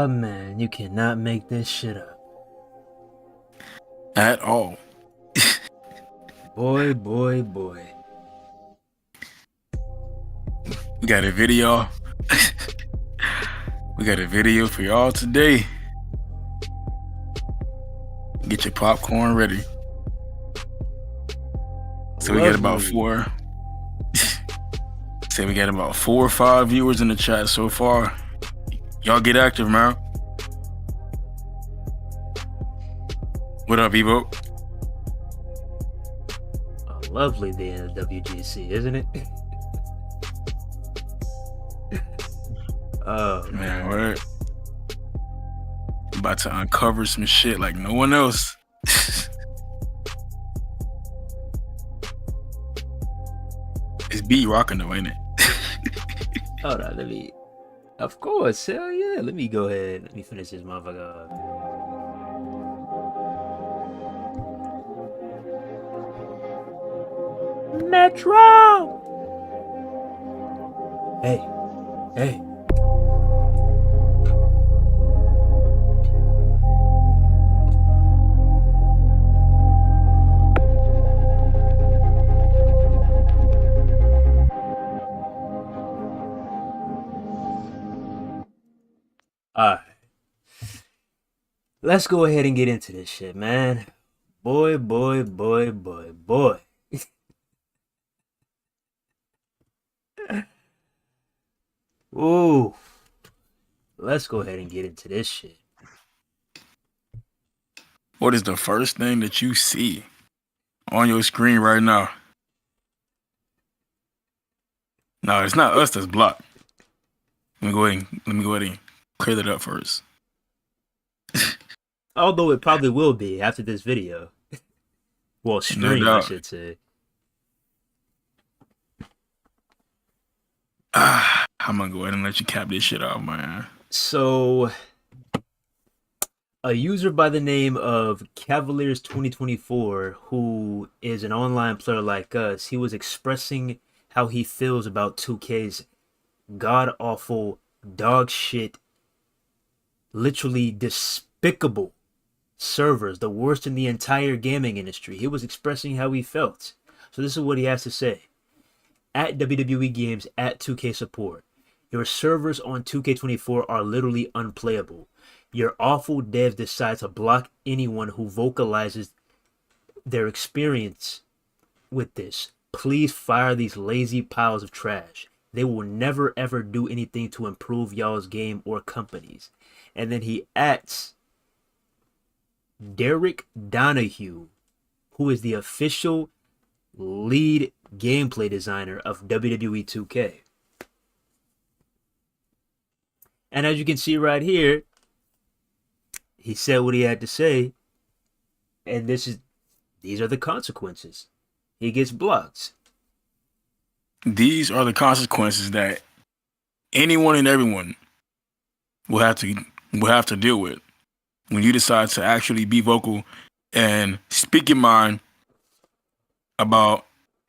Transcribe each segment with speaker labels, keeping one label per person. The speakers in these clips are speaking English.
Speaker 1: Man, you cannot make this shit up.
Speaker 2: At all.
Speaker 1: Boy, boy, boy.
Speaker 2: We got a video. We got a video for y'all today. Get your popcorn ready. So we got about four. Say we got about 4 or 5 viewers in the chat so far. Y'all get active, man. What up, Evo?
Speaker 1: A lovely day in the WGC, isn't it? Oh
Speaker 2: man, we're about to uncover some shit like no one else. It's B rocking though, ain't it?
Speaker 1: Hold on, let me. Of course, hell yeah. Let me go ahead. Let me finish this motherfucker. Metro! Hey. Hey. Alright. Let's go ahead and get into this shit, man. Boy, boy, boy, boy, boy. Ooh. Let's go ahead and get into this shit.
Speaker 2: What is the first thing that you see on your screen right now? No, it's not us that's blocked. Let me go ahead and clear that up first.
Speaker 1: Although it probably will be after this video. Well, stream, no, I should say.
Speaker 2: I'm gonna go ahead and let you cap this shit off, man.
Speaker 1: So, a user by the name of Cavaliers 2024, who is an online player like us, he was expressing how he feels about 2K's god-awful, dog shit, literally despicable servers, the worst in the entire gaming industry. He was expressing how he felt. So this is what he has to say. At WWE Games, at 2K Support, your servers on 2K24 are literally unplayable. Your awful devs decide to block anyone who vocalizes their experience with this. Please fire these lazy piles of trash. They will never ever do anything to improve y'all's game or companies. And then he adds Derek Donahue, who is the official lead gameplay designer of WWE 2K. And as you can see right here, he said what he had to say, and these are the consequences. He gets blocked.
Speaker 2: These are the consequences that anyone and everyone will have to deal with when you decide to actually be vocal and speak your mind about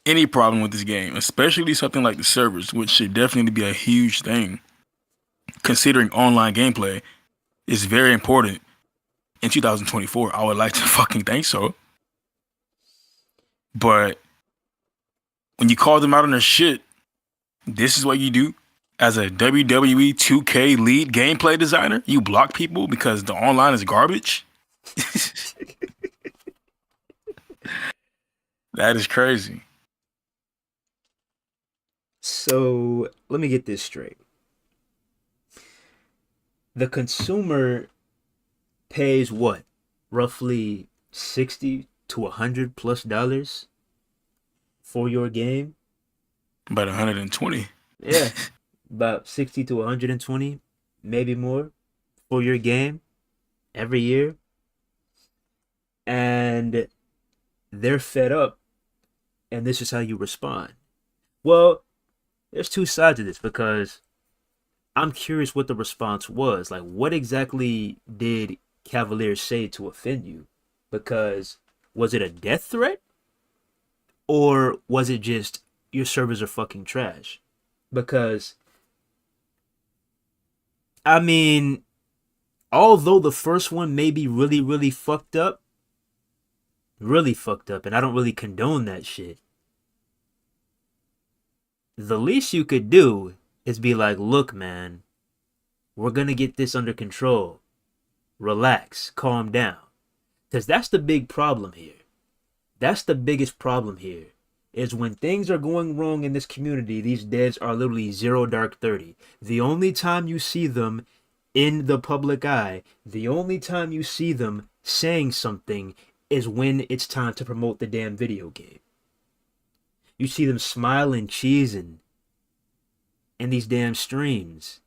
Speaker 2: any problem with this game, especially something like the servers, which should definitely be a huge thing, considering online gameplay is very important in 2024. I would like to fucking think so. But when you call them out on their shit, this is what you do as a WWE 2K lead gameplay designer? You block people because the online is garbage? That is crazy.
Speaker 1: So let me get this straight. The consumer pays what? Roughly $60 to $100+ for your game?
Speaker 2: About 120.
Speaker 1: Yeah. About 60 to 120, maybe more, for your game every year. And they're fed up, and this is how you respond. Well, there's two sides to this, because I'm curious what the response was. Like, what exactly did Cavaliers say to offend you? Because was it a death threat? Or was it just your servers are fucking trash? Because, I mean, Although the first one may be really fucked up, and I don't really condone that shit. The least you could do is be like, look, man, we're gonna get this under control. Relax, calm down. Because that's the big problem here. That's the biggest problem here. Is when things are going wrong in this community, these devs are literally zero dark 30. The only time you see them in the public eye, the only time you see them saying something is when it's time to promote the damn video game. You see them smiling, cheesing in these damn streams.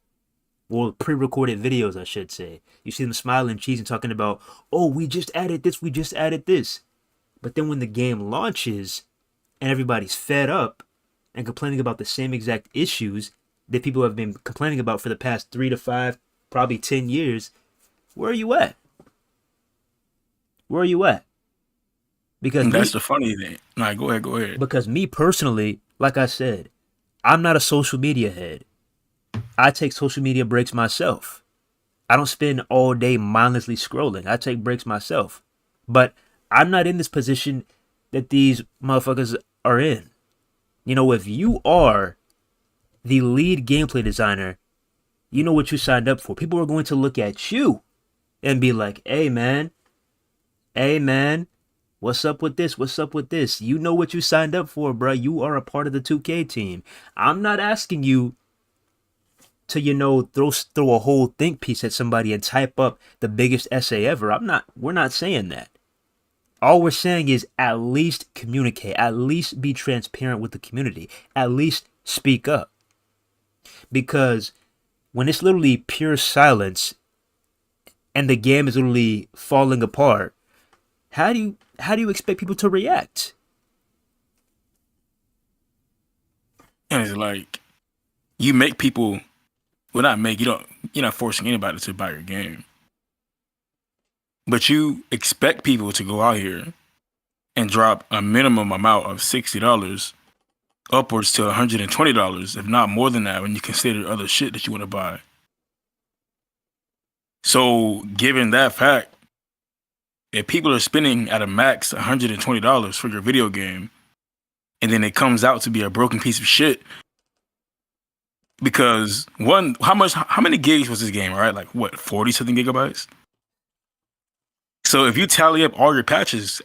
Speaker 1: Well, pre-recorded videos, I should say. You see them smiling, cheesing, talking about, oh, we just added this, we just added this. But then when the game launches and everybody's fed up and complaining about the same exact issues that people have been complaining about for the past 3 to 5, probably 10 years, where are you at? Where are you at? Because
Speaker 2: that's the funny thing. Nah, go ahead.
Speaker 1: Because me personally, like I said, I'm not a social media head. I take social media breaks myself. I don't spend all day mindlessly scrolling. I take breaks myself. But I'm not in this position that these motherfuckers are in. You know, if you are the lead gameplay designer, you know what you signed up for. People are going to look at you and be like, hey man, what's up with this? What's up with this? You know what you signed up for, bro. You are a part of the 2K team. I'm not asking you to, you know, throw a whole think piece at somebody and type up the biggest essay ever. We're not saying that. All we're saying is at least communicate, at least be transparent with the community, at least speak up. Because when it's literally pure silence and the game is literally falling apart, how do you expect people to react?
Speaker 2: And it's like you make people, well, not make, you're not forcing anybody to buy your game, but you expect people to go out here and drop a minimum amount of $60 upwards to $120, if not more than that, when you consider other shit that you want to buy. So given that fact, if people are spending at a max $120 for your video game, and then it comes out to be a broken piece of shit, because how many gigs was this game, right? Like what, 40 something gigabytes? So if you tally up all your patches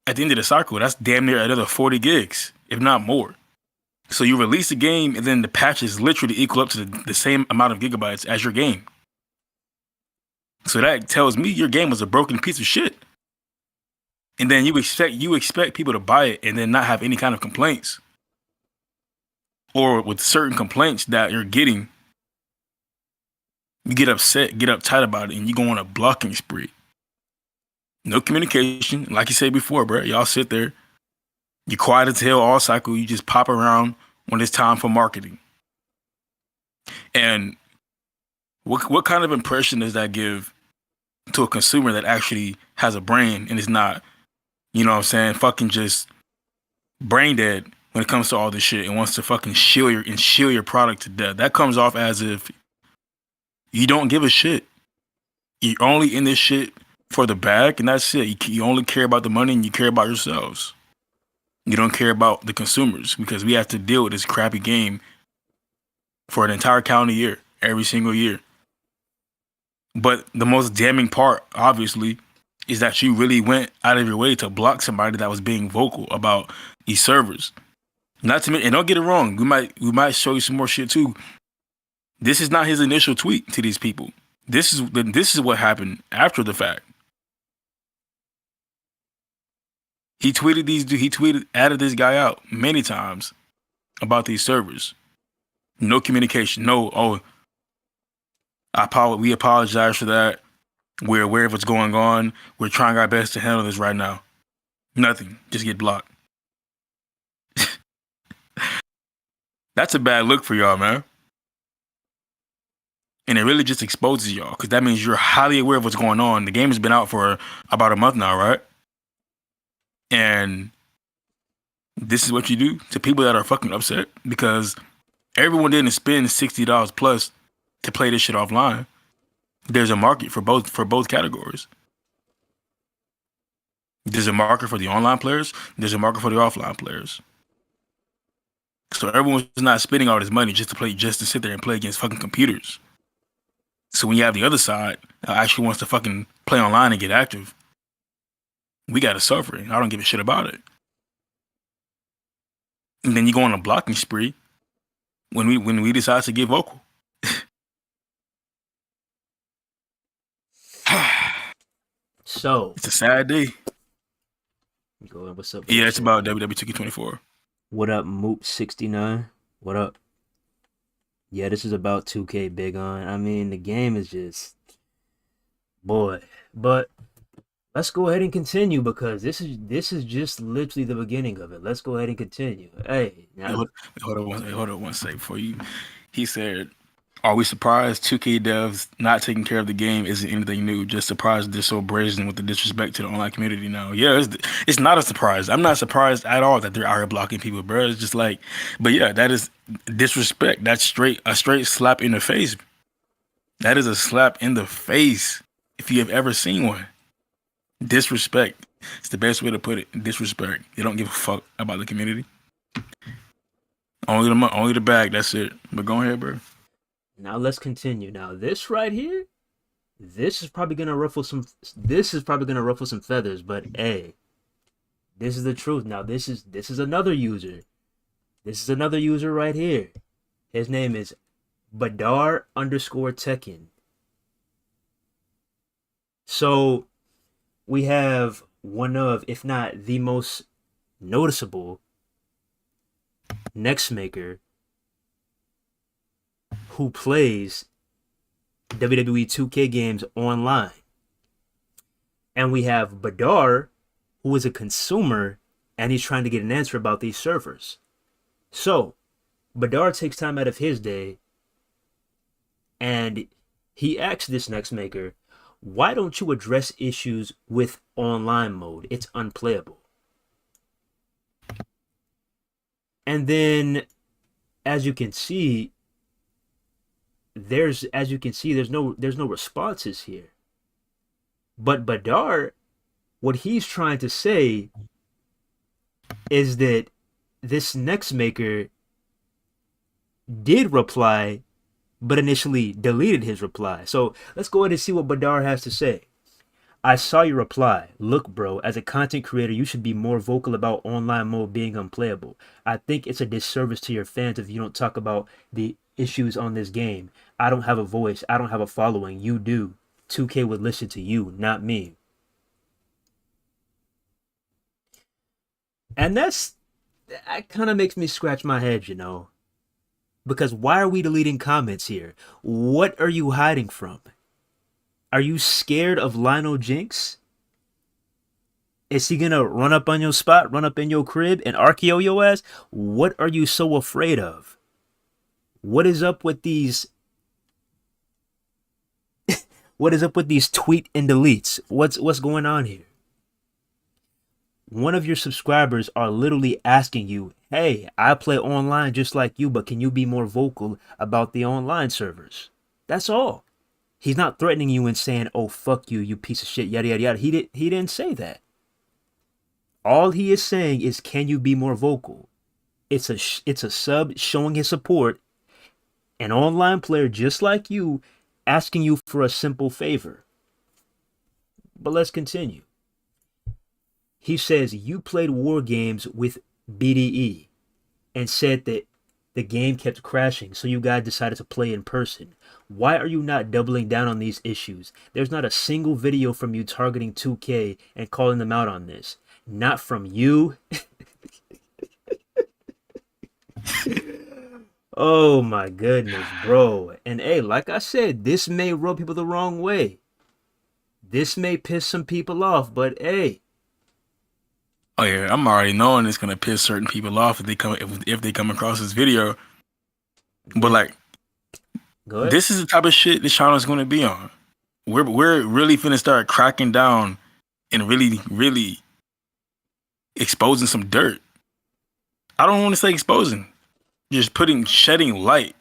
Speaker 2: at the end of the cycle, that's damn near another 40 gigs, if not more. So you release the game and then the patches literally equal up to the same amount of gigabytes as your game. So that tells me your game was a broken piece of shit. And then you expect people to buy it and then not have any kind of complaints. Or with certain complaints that you're getting, you get upset, get uptight about it, and you go on a blocking spree. No communication. Like you said before, bro, y'all sit there, you quiet as hell all cycle, you just pop around when it's time for marketing. And what kind of impression does that give to a consumer that actually has a brain and is not, you know what I'm saying, fucking just brain dead when it comes to all this shit and wants to fucking shill your product to death? That comes off as if you don't give a shit. You're only in this shit for the bag, and that's it. You only care about the money and you care about yourselves. You don't care about the consumers, because we have to deal with this crappy game for an entire calendar year, every single year. But the most damning part, obviously, is that you really went out of your way to block somebody that was being vocal about these servers. Not to mention, and don't get it wrong, we might show you some more shit too. This is not his initial tweet to these people. This is what happened after the fact. He added this guy out many times about these servers. No communication. We apologize for that. We're aware of what's going on. We're trying our best to handle this right now. Nothing. Just get blocked. That's a bad look for y'all, man. And it really just exposes y'all, because that means you're highly aware of what's going on. The game has been out for about a month now, right? And this is what you do to people that are fucking upset, because everyone didn't spend $60 plus to play this shit offline. There's a market for both categories. There's a market for the online players. There's a market for the offline players. So everyone's not spending all this money just to sit there and play against fucking computers. So when you have the other side that actually wants to fucking play online and get active, we gotta suffer. I don't give a shit about it. And then you go on a blocking spree when we decide to get vocal.
Speaker 1: So,
Speaker 2: It's a sad day.
Speaker 1: go ahead. What's up?
Speaker 2: Yeah, it's about WWE 2K24.
Speaker 1: What up, Moop69? What up? Yeah, this is about 2K Big On. I mean, the game is just, boy. But let's go ahead and continue because this is just literally the beginning of it. Let's go ahead and continue. Hey, now,
Speaker 2: Hold on one second before you. He said, "Are we surprised 2K devs not taking care of the game isn't anything new? Just surprised they're so brazen with the disrespect to the online community now." Yeah, it's not a surprise. I'm not surprised at all that they're out here blocking people, bro. It's just like, but yeah, that is disrespect. That's a straight slap in the face. That is a slap in the face if you have ever seen one. Disrespect. It's the best way to put it. Disrespect. They don't give a fuck about the community. Only the bag. That's it. But go ahead, bro.
Speaker 1: now let's continue. Now this right here, this is probably gonna ruffle some. This is probably gonna ruffle some feathers. But hey, this is the truth. Now this is another user. This is another user right here. His name is Badar_Tekken. So we have one of, if not the most noticeable next maker who plays WWE 2K games online. And we have Badar, who is a consumer, and he's trying to get an answer about these servers. So, Badar takes time out of his day, and he asks this next maker, why don't you address issues with online mode? It's unplayable. And then, as you can see, there's no responses here. But Badar, what he's trying to say is that this next maker did reply, but initially deleted his reply. So let's go ahead and see what Badar has to say. I saw your reply. Look, bro, as a content creator, you should be more vocal about online mode being unplayable. I think it's a disservice to your fans if you don't talk about the issues on this game. I don't have a voice. I don't have a following. You do. 2K would listen to you, not me. And that kind of makes me scratch my head, you know. Because why are we deleting comments here? What are you hiding from? Are you scared of Lionel Jinx? Is he gonna run up on your spot, run up in your crib, and RKO your ass? What are you so afraid of? What is up with these? What is up with these tweet and deletes? What's going on here? One of your subscribers are literally asking you, hey, I play online just like you, but can you be more vocal about the online servers? That's all. He's not threatening you and saying, oh, fuck you, you piece of shit, yada, yada, yada. He didn't say that. All he is saying is, can you be more vocal? It's a sub showing his support, an online player just like you, asking you for a simple favor. But let's continue. He says, you played war games with BDE and said that the game kept crashing, so you guys decided to play in person. Why are you not doubling down on these issues? There's not a single video from you targeting 2K and calling them out on this. Not from you. Oh my goodness, bro. And hey, like I said, this may rub people the wrong way. This may piss some people off, but hey.
Speaker 2: Oh yeah, I'm already knowing it's gonna piss certain people off if they come across this video. But like, this is the type of shit this channel is gonna be on. We're really finna start cracking down and really exposing some dirt. I don't want to say exposing, just shedding light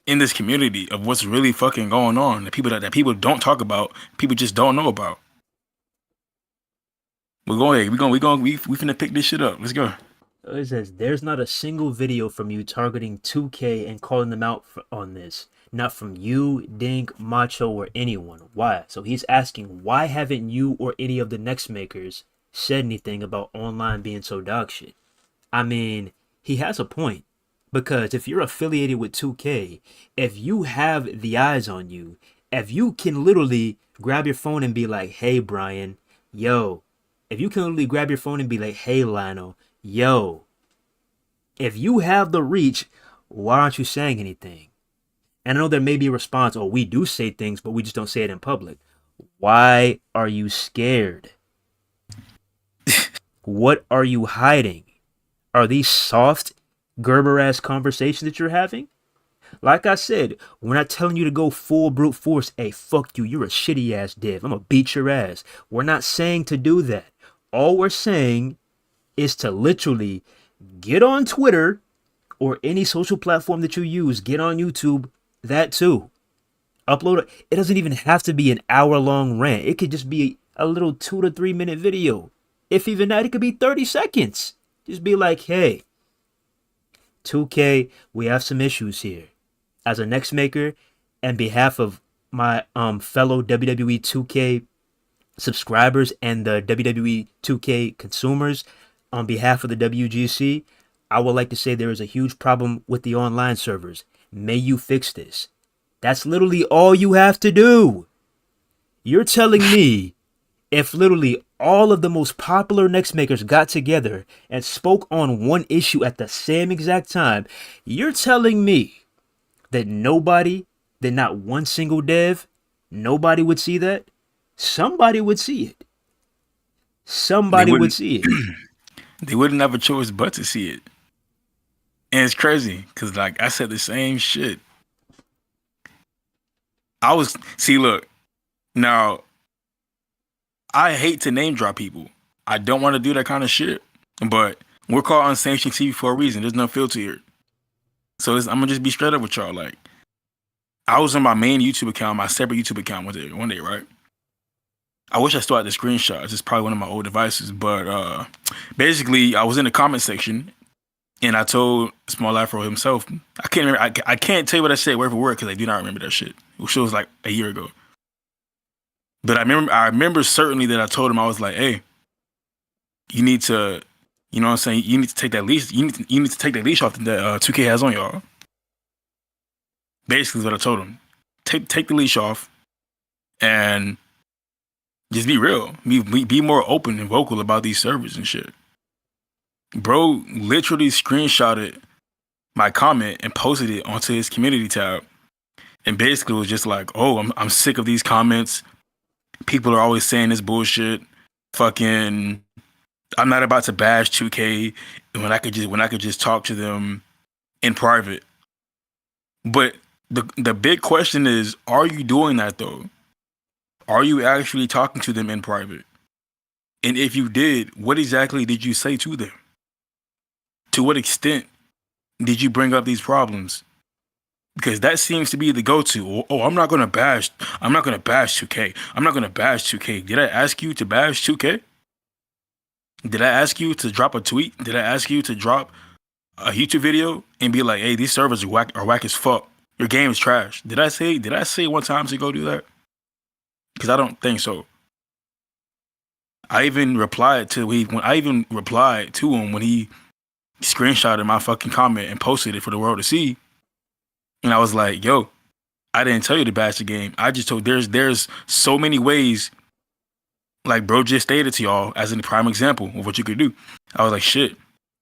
Speaker 2: in this community of what's really fucking going on. The people that people don't talk about, people just don't know about. We're going. We finna pick this shit up. Let's go.
Speaker 1: It says there's not a single video from you targeting 2K and calling them out on this. Not from you, Dink, Macho, or anyone. Why? So he's asking, why haven't you or any of the next makers said anything about online being so dog shit? I mean, he has a point. Because if you're affiliated with 2K, if you have the eyes on you, if you can literally grab your phone and be like, hey, Brian, yo. If you can literally grab your phone and be like, hey, Lionel, yo. If you have the reach, why aren't you saying anything? And I know there may be a response, oh, we do say things, but we just don't say it in public. Why are you scared? What are you hiding? Are these soft, Gerber-ass conversations that you're having? Like I said, we're not telling you to go full brute force. Hey, fuck you. You're a shitty ass div. I'm gonna beat your ass. We're not saying to do that. All we're saying is to literally get on Twitter or any social platform that you use. Get on YouTube. That too. Upload it. It doesn't even have to be an hour-long rant. It could just be a little 2 to 3 minute video. If even that, it could be 30 seconds. Just be like, hey, 2K, we have some issues here. As a next maker, and behalf of my fellow WWE 2K subscribers and the WWE 2K consumers, on behalf of the WGC, I would like to say there is a huge problem with the online servers. May you fix this. That's literally all you have to do. You're telling me if literally all of the most popular next makers got together and spoke on one issue at the same exact time, you're telling me that not one single dev, nobody would see that? Somebody would see it. Somebody would see it.
Speaker 2: They wouldn't have a choice but to see it. And it's crazy because, like, I said the same shit. Look, now, I hate to name drop people. I don't want to do that kind of shit. But we're called Unsanctioned TV for a reason. There's no filter here. So I'm going to just be straight up with y'all. Like, I was on my main YouTube account, my separate YouTube account one day, right? I wish I still had the screenshots. It's probably one of my old devices. But basically, I was in the comment section, and I told Small Afro himself, I can't remember. I can't tell you what I said word for word because I do not remember that shit. It was like a year ago. But I remember certainly that I told him, I was like, hey, you need to, you know what I'm saying? You need to take that leash. You need to take that leash off that 2K has on y'all. Basically, is what I told him. Take the leash off, and just be real. Be more open and vocal about these servers and shit. Bro literally screenshotted my comment and posted it onto his community tab, and basically was just like, "Oh, I'm sick of these comments. People are always saying this bullshit. Fucking, I'm not about to bash 2K when I could just talk to them in private." But the big question is, are you doing that though? Are you actually talking to them in private? And if you did, what exactly did you say to them? To what extent did you bring up these problems? Because that seems to be the go-to. Oh, I'm not gonna bash 2K. I'm not gonna bash 2K. Did I ask you to bash 2K? Did I ask you to drop a tweet? Did I ask you to drop a YouTube video and be like, hey, these servers are whack as fuck. Your game is trash. Did I say one time to go do that? Because I don't think so. I even replied to him when he screenshotted my fucking comment and posted it for the world to see. And I was like, yo, I didn't tell you to bash the game. I just told there's so many ways, like bro just stated to y'all as a prime example of what you could do. I was like, shit,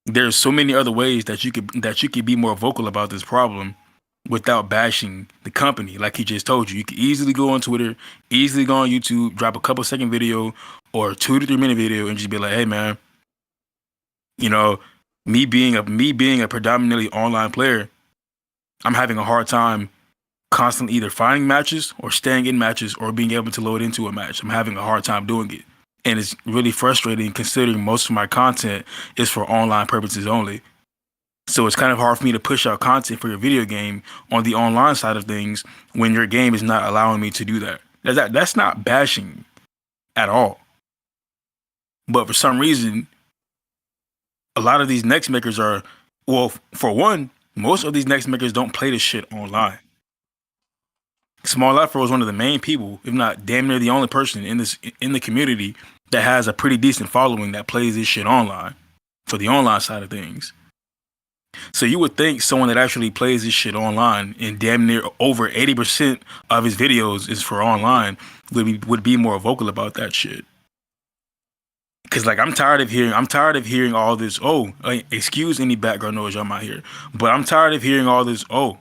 Speaker 2: there's so many other ways that you could be more vocal about this problem without bashing the company. Like he just told you, you could easily go on Twitter, easily go on YouTube, drop a couple second video or a 2 to 3 minute video and just be like, hey man, you know, me being a predominantly online player, I'm having a hard time constantly either finding matches or staying in matches or being able to load into a match. I'm having a hard time doing it. And it's really frustrating considering most of my content is for online purposes only. So it's kind of hard for me to push out content for your video game on the online side of things when your game is not allowing me to do that. That's not bashing at all. But for some reason, a lot of these next makers are, well, for one, most of these next makers don't play this shit online. Small Afro is one of the main people, if not damn near the only person in the community that has a pretty decent following that plays this shit online for the online side of things. So you would think someone that actually plays this shit online and damn near over 80% of his videos is for online would be more vocal about that shit. Cause like I'm tired of hearing all this. Oh, excuse any background noise y'all might hear, but I'm tired of hearing all this. Oh,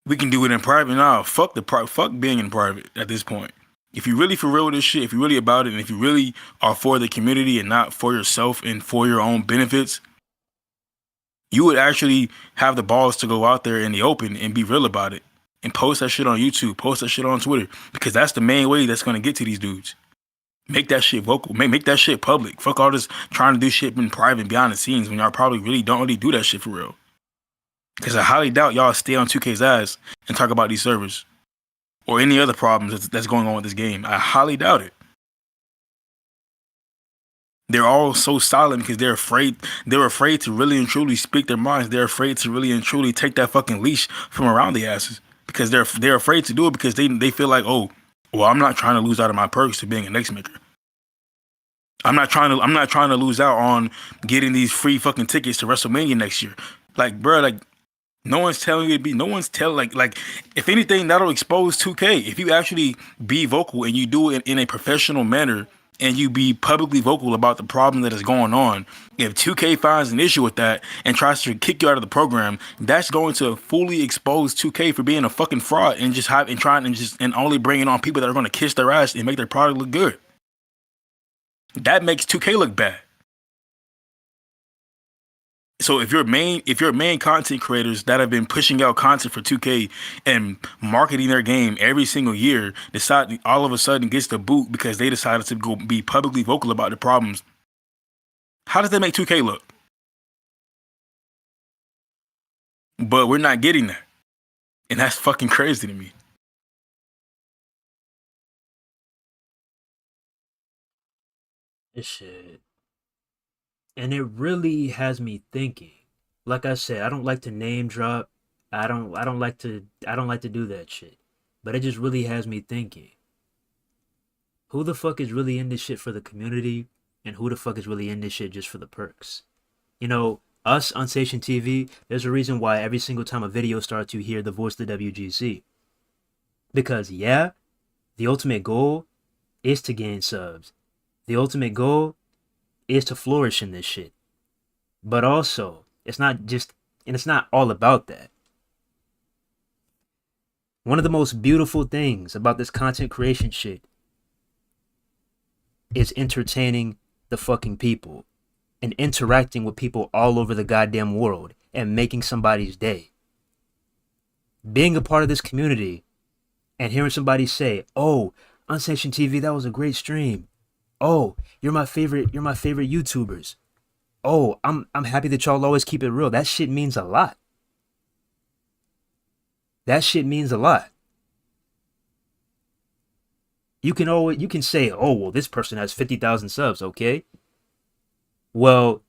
Speaker 2: we can do it in private. Nah, fuck being in private at this point. If you really for real with this shit, if you really about it, and if you really are for the community and not for yourself and for your own benefits, you would actually have the balls to go out there in the open and be real about it and post that shit on YouTube, post that shit on Twitter, because that's the main way that's gonna get to these dudes. Make that shit vocal. Make that shit public. Fuck all this trying to do shit in private behind the scenes when y'all probably don't really do that shit for real. Because I highly doubt y'all stay on 2K's ass and talk about these servers or any other problems that's going on with this game. I highly doubt it. They're all so silent because they're afraid. They're afraid to really and truly speak their minds. They're afraid to really and truly take that fucking leash from around the asses because they're afraid to do it because they feel like, oh, well, I'm not trying to lose out of my perks to being a next maker. I'm not trying to lose out on getting these free fucking tickets to WrestleMania next year. Like, bro, like no one's telling you to be. No one's telling like if anything that'll expose 2K. If you actually be vocal and you do it in a professional manner and you be publicly vocal about the problem that is going on, if 2K finds an issue with that and tries to kick you out of the program, that's going to fully expose 2K for being a fucking fraud and only bringing on people that are going to kiss their ass and make their product look good. That makes 2K look bad. So if your main content creators that have been pushing out content for 2K and marketing their game every single year decide all of a sudden gets the boot because they decided to go be publicly vocal about the problems, how does that make 2K look? But we're not getting that. And that's fucking crazy to me.
Speaker 1: This shit. And it really has me thinking. Like I said, I don't like to name drop. I don't like to do that shit. But it just really has me thinking. Who the fuck is really in this shit for the community? And who the fuck is really in this shit just for the perks? You know, us on Station TV, there's a reason why every single time a video starts you hear the voice of the WGC. Because yeah, the ultimate goal is to gain subs. The ultimate goal is to flourish in this shit. But also, it's not all about that. One of the most beautiful things about this content creation shit is entertaining the fucking people and interacting with people all over the goddamn world and making somebody's day. Being a part of this community and hearing somebody say, "Oh, on Station TV, that was a great stream. Oh, you're my favorite YouTubers. Oh, I'm happy that y'all always keep it real." That shit means a lot. That shit means a lot. You can say, "Oh, well, this person has 50,000 subs." Okay. Well,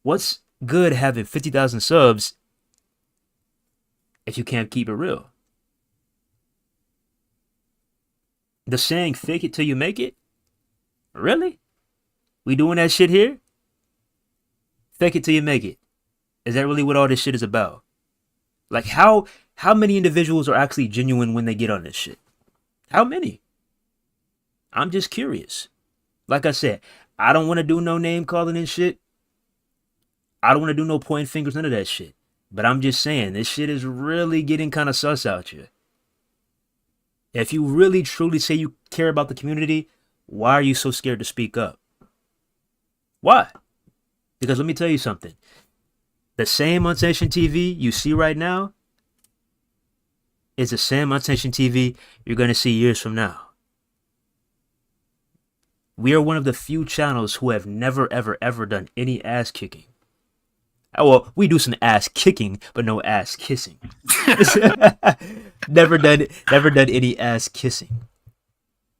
Speaker 1: what's good having 50,000 subs if you can't keep it real? The saying, "Fake it till you make it." Really? We doing that shit here? Fake it till you make it. Is that really what all this shit is about? Like how many individuals are actually genuine when they get on this shit? How many? I'm just curious. Like I said, I don't want to do no name calling and shit. I don't want to do no pointing fingers, none of that shit. But I'm just saying, this shit is really getting kind of sus out here. If you really truly say you care about the community, why are you so scared to speak up? Why? Because let me tell you something. The same on Station TV you see right now is the same on Station TV you're going to see years from now. We are one of the few channels who have never, ever, ever done any ass kicking Well, we do some ass kicking, but no ass kissing. Never done any ass kissing.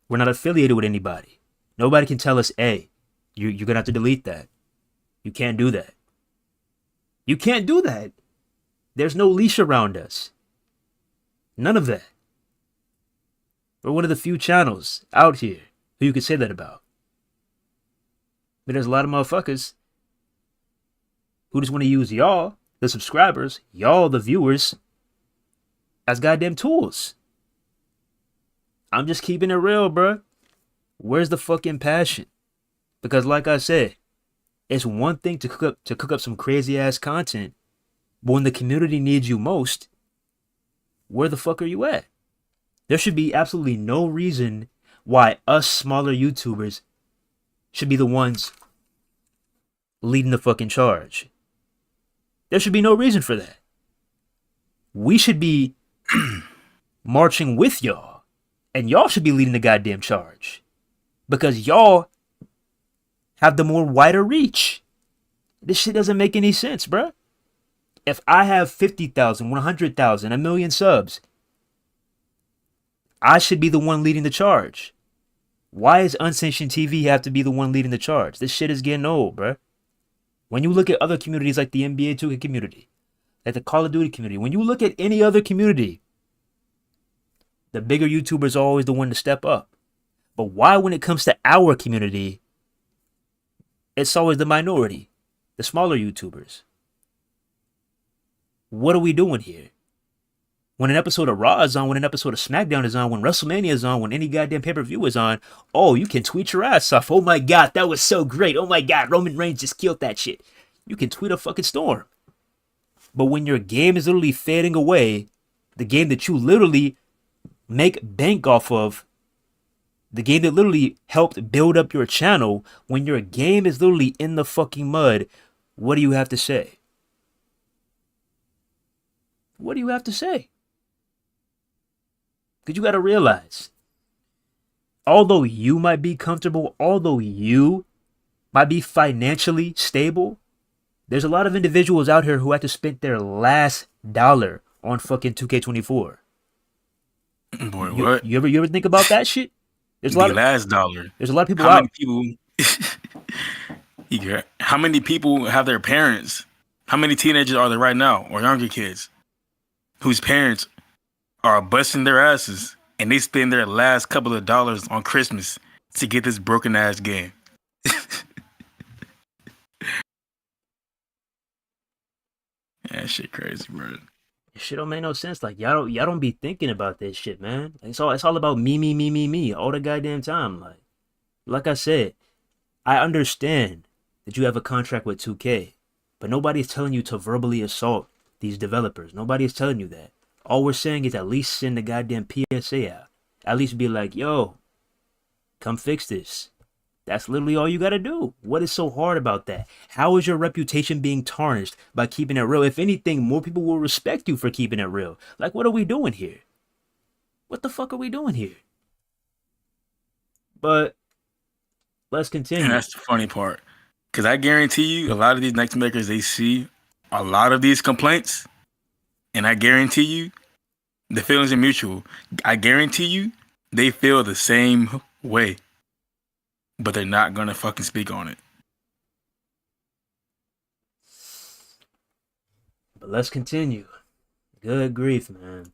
Speaker 1: We're not affiliated with anybody. Nobody can tell us, hey, you're gonna have to delete that. You can't do that. You can't do that. There's no leash around us. None of that. We're one of the few channels out here who you could say that about. But there's a lot of motherfuckers who just want to use y'all, the subscribers, y'all, the viewers, as goddamn tools. I'm just keeping it real, bruh. Where's the fucking passion? Because like I said, it's one thing to cook up some crazy ass content, but when the community needs you most, where the fuck are you at? There should be absolutely no reason why us smaller YouTubers should be the ones leading the fucking charge. There should be no reason for that. We should be marching with y'all, and y'all should be leading the goddamn charge, because y'all have the more wider reach. This shit doesn't make any sense, bruh. If I have 50,000, 100,000, a million subs, I should be the one leading the charge. Why does Unsanctioned TV have to be the one leading the charge? This shit is getting old, bruh. When you look at other communities like the NBA 2K community, like the Call of Duty community, when you look at any other community, the bigger YouTubers are always the one to step up. But why, when it comes to our community, it's always the minority, the smaller YouTubers? What are we doing here? When an episode of Raw is on, when an episode of SmackDown is on, when WrestleMania is on, when any goddamn pay-per-view is on, oh, you can tweet your ass off. Oh my God, that was so great. Oh my God, Roman Reigns just killed that shit. You can tweet a fucking storm. But when your game is literally fading away, the game that you literally make bank off of, the game that literally helped build up your channel, when your game is literally in the fucking mud, what do you have to say? What do you have to say? Because you got to realize, although you might be comfortable, although you might be financially stable, there's a lot of individuals out here who had to spend their last dollar on fucking 2K24.
Speaker 2: Boy, what?
Speaker 1: You ever think about that shit? There's a lot
Speaker 2: last dollar.
Speaker 1: There's a lot of people
Speaker 2: How
Speaker 1: out.
Speaker 2: many people? How many people have their parents? How many teenagers are there right now, or younger kids, whose parents are busting their asses and they spend their last couple of dollars on Christmas to get this broken ass game? Yeah, shit crazy, bro.
Speaker 1: Shit don't make no sense. Like y'all don't be thinking about this shit, man. Like, it's all about me all the goddamn time. Like I said, I understand that you have a contract with 2K, but nobody is telling you to verbally assault these developers. Nobody is telling you that. All we're saying is at least send the goddamn PSA out. At least be like, yo, come fix this. That's literally all you gotta do. What is so hard about that? How is your reputation being tarnished by keeping it real? If anything, more people will respect you for keeping it real. Like, what are we doing here? What the fuck are we doing here? But let's continue.
Speaker 2: And that's the funny part. Because I guarantee you, a lot of these next makers, they see a lot of these complaints. And I guarantee you, the feelings are mutual. I guarantee you, they feel the same way. But they're not going to fucking speak on it.
Speaker 1: But let's continue. Good grief, man.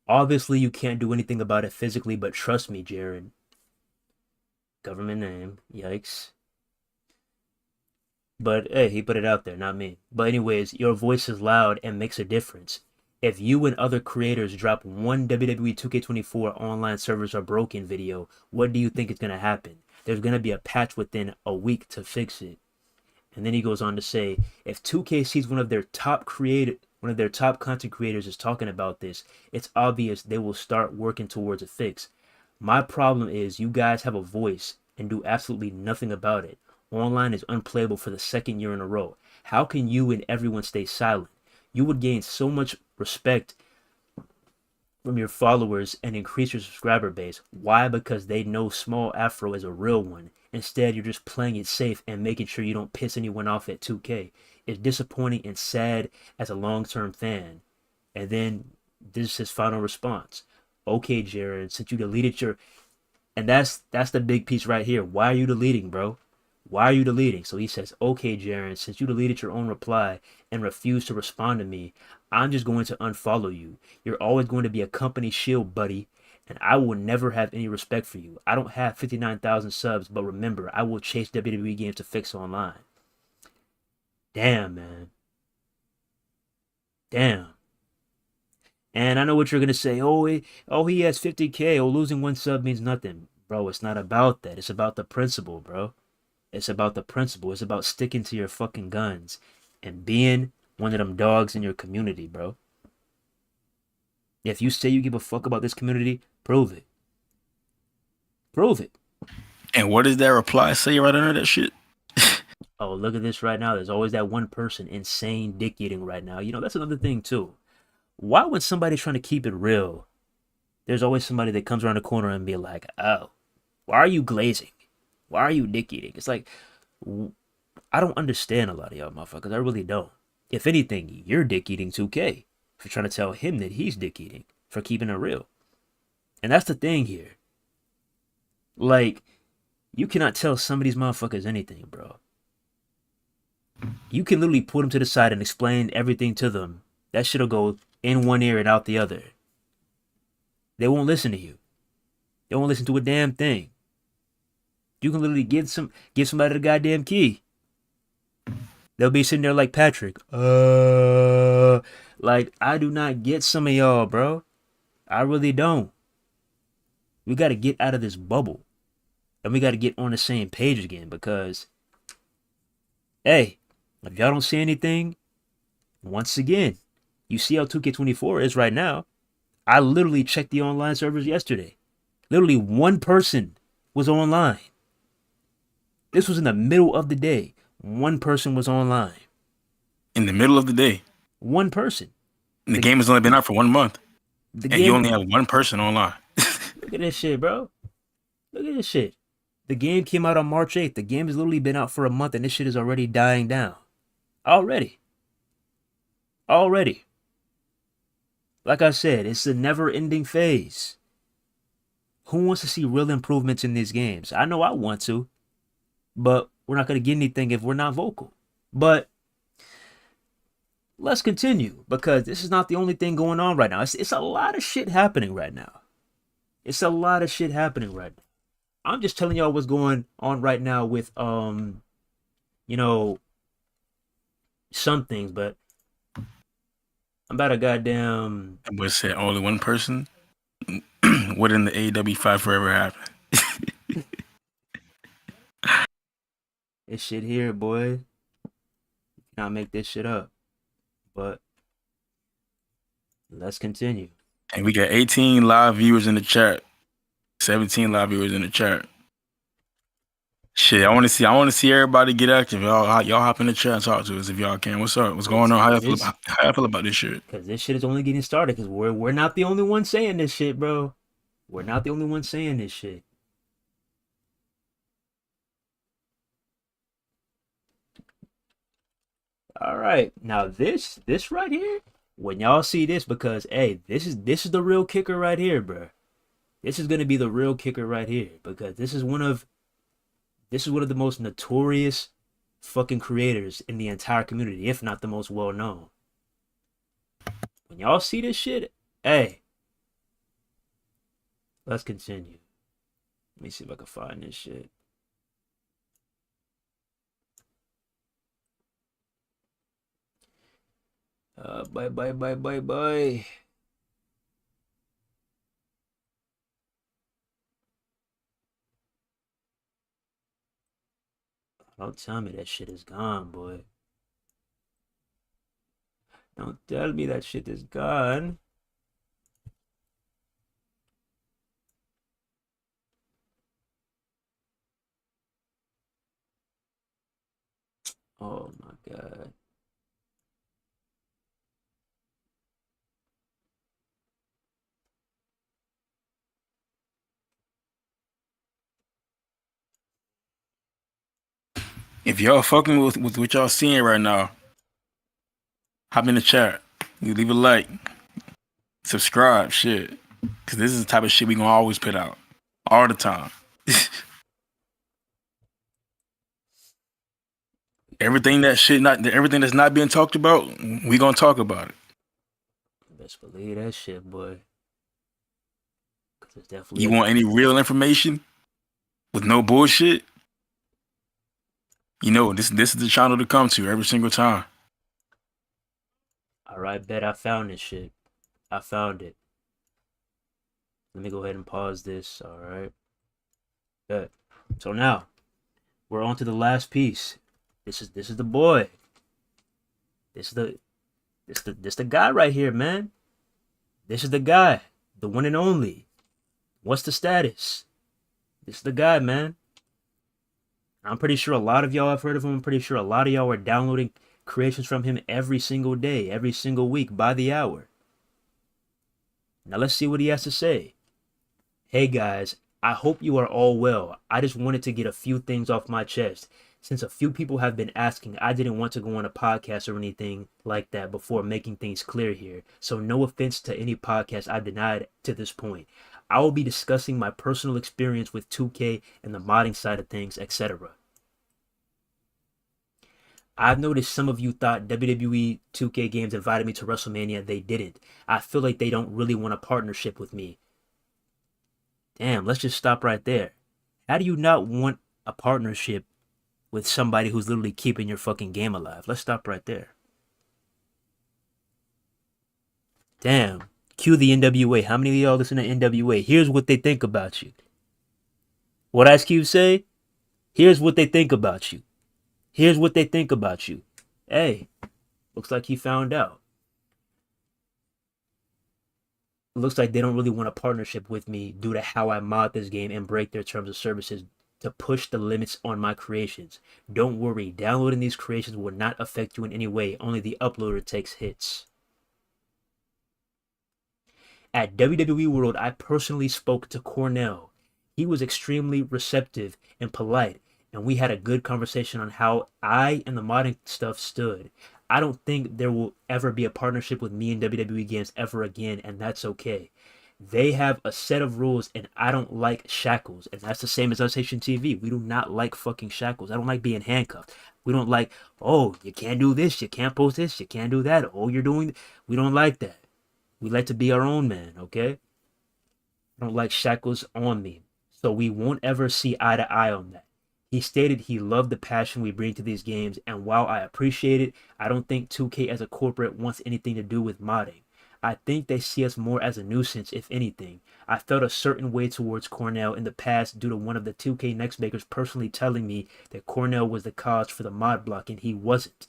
Speaker 1: Obviously, you can't do anything about it physically, but trust me, Jared. Government name. Yikes. But hey, he put it out there, not me. But anyways, your voice is loud and makes a difference. If you and other creators drop one WWE 2K24 online servers are broken video, what do you think is going to happen? There's going to be a patch within a week to fix it. And then he goes on to say, if 2K sees one of their top content creators is talking about this, it's obvious they will start working towards a fix. My problem is you guys have a voice and do absolutely nothing about it. Online is unplayable for the second year in a row. How can you and everyone stay silent? You would gain so much respect from your followers and increase your subscriber base. Why? Because they know Small Afro is a real one Instead, you're just playing it safe and making sure you don't piss anyone off at 2K. It's disappointing and sad as a long-term fan. And then this is his final response. Okay, Jared, since you deleted your, and that's the big piece right here. Why are you deleting, bro? Why are you deleting? So he says, okay, Jaren, since you deleted your own reply and refused to respond to me, I'm just going to unfollow you. You're always going to be a company shield, buddy, and I will never have any respect for you. I don't have 59,000 subs, but remember, I will chase WWE games to fix online. Damn, man. Damn. And I know what you're gonna say. He has 50K. Oh, losing one sub means nothing, bro. It's not about that. It's about the principle, bro. It's about the principle. It's about sticking to your fucking guns and being one of them dogs in your community, bro. If you say you give a fuck about this community, prove it. Prove it.
Speaker 2: And what does that reply say right under that shit?
Speaker 1: Oh, look at this right now. There's always that one person insane dick eating right now. You know, that's another thing too. Why when somebody's trying to keep it real, there's always somebody that comes around the corner and be like, oh, why are you glazing? Why are you dick eating? It's like, I don't understand a lot of y'all motherfuckers. I really don't. If anything, you're dick eating 2K for trying to tell him that he's dick eating for keeping it real. And that's the thing here. Like, you cannot tell some of these motherfuckers anything, bro. You can literally put them to the side and explain everything to them. That shit'll go in one ear and out the other. They won't listen to you. They won't listen to a damn thing. You can literally give somebody the goddamn key. They'll be sitting there like Patrick. Like, I do not get some of y'all, bro. I really don't. We got to get out of this bubble. And we got to get on the same page again because, hey, if y'all don't see anything, once again, you see how 2K24 is right now. I literally checked the online servers yesterday. Literally one person was online. This was in the middle of the day. One person was online.
Speaker 2: In the middle of the day.
Speaker 1: One person.
Speaker 2: And the game has only been out for 1 month.
Speaker 1: The
Speaker 2: And you
Speaker 1: game.
Speaker 2: only have one person online.
Speaker 1: Look at this shit, bro. Look at this shit. The game came out on March 8th. The game has literally been out for a month and this shit is already dying down. Already. Like I said, it's a never-ending phase. Who wants to see real improvements in these games? I know I want to. But we're not going to get anything if we're not vocal. But let's continue because this is not the only thing going on right now. It's a lot of shit happening right now. I'm just telling y'all what's going on right now with you know, some things, but I'm about a goddamn.
Speaker 2: I would say only one person. What in the AEW fight forever happened?
Speaker 1: This shit here, boy. You cannot make this shit up. But let's continue.
Speaker 2: And we got 18 live viewers in the chat. 17 live viewers in the chat. Shit, I want to see everybody get active. Y'all hop in the chat and talk to us if y'all can. What's up? What's going on? How y'all feel about this shit?
Speaker 1: Because this shit is only getting started. Because we're not the only ones saying this shit, bro. We're not the only ones saying this shit. All right, now this right here, when y'all see this, because hey, this is the real kicker right here, bro. This is gonna be the real kicker right here because this is one of the most notorious fucking creators in the entire community, if not the most well known. When y'all see this shit, hey, let's continue. Let me see if I can find this shit. Bye. Don't tell me that shit is gone, boy. Don't tell me that shit is gone. Oh my god.
Speaker 2: If y'all fucking with what y'all seeing right now, hop in the chat. You leave a like, subscribe, shit. Cause this is the type of shit we gonna always put out. All the time. Everything that's not being talked about, we gonna talk about it.
Speaker 1: Best believe that shit, boy. Cause it's definitely
Speaker 2: You want any real information with no bullshit? You know, this is the channel to come to every single time.
Speaker 1: Alright, bet I found this shit. I found it. Let me go ahead and pause this. Alright. Bet. So now, we're on to the last piece. This is the boy. This is the guy right here, man. This is the guy. The one and only. What's the status? This is the guy, man. I'm pretty sure a lot of y'all have heard of him. I'm pretty sure a lot of y'all are downloading creations from him every single day, every single week, by the hour. Now let's see what he has to say. Hey guys, I hope you are all well. I just wanted to get a few things off my chest. Since a few people have been asking, I didn't want to go on a podcast or anything like that before making things clear here. So no offense to any podcast I denied to this point. I will be discussing my personal experience with 2K and the modding side of things, etc. I've noticed some of you thought WWE 2K games invited me to WrestleMania. They didn't. I feel like they don't really want a partnership with me. Damn, let's just stop right there. How do you not want a partnership with somebody who's literally keeping your fucking game alive? Let's stop right there. Damn. Cue the NWA. How many of y'all listen to NWA? Here's what they think about you. What Ice Cube say? Here's what they think about you. Here's what they think about you. Hey, looks like he found out. Looks like they don't really want a partnership with me due to how I mod this game and break their terms of services to push the limits on my creations. Don't worry, downloading these creations will not affect you in any way. Only the uploader takes hits. At WWE World, I personally spoke to Cornell. He was extremely receptive and polite, and we had a good conversation on how I and the modding stuff stood. I don't think there will ever be a partnership with me and WWE games ever again, and that's okay. They have a set of rules, and I don't like shackles, and that's the same as us Haitian TV. We do not like fucking shackles. I don't like being handcuffed. We don't like, oh, you can't do this, you can't post this, you can't do that. Oh, you're doing. We don't like that. We like to be our own man, okay? I don't like shackles on me, so we won't ever see eye to eye on that. He stated he loved the passion we bring to these games, and while I appreciate it, I don't think 2K as a corporate wants anything to do with modding. I think they see us more as a nuisance, if anything. I felt a certain way towards Cornell in the past due to one of the 2K next makers personally telling me that Cornell was the cause for the mod block, and he wasn't.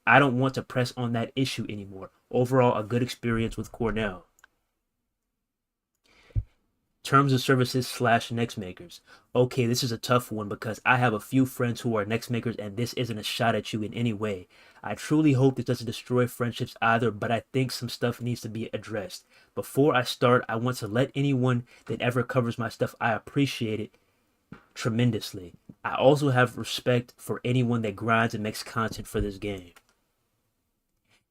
Speaker 1: I don't want to press on that issue anymore. Overall, a good experience with Cornell. Terms of services / next makers. Okay, this is a tough one because I have a few friends who are next makers and this isn't a shot at you in any way. I truly hope this doesn't destroy friendships either, but I think some stuff needs to be addressed. Before I start, I want to let anyone that ever covers my stuff, I appreciate it tremendously. I also have respect for anyone that grinds and makes content for this game.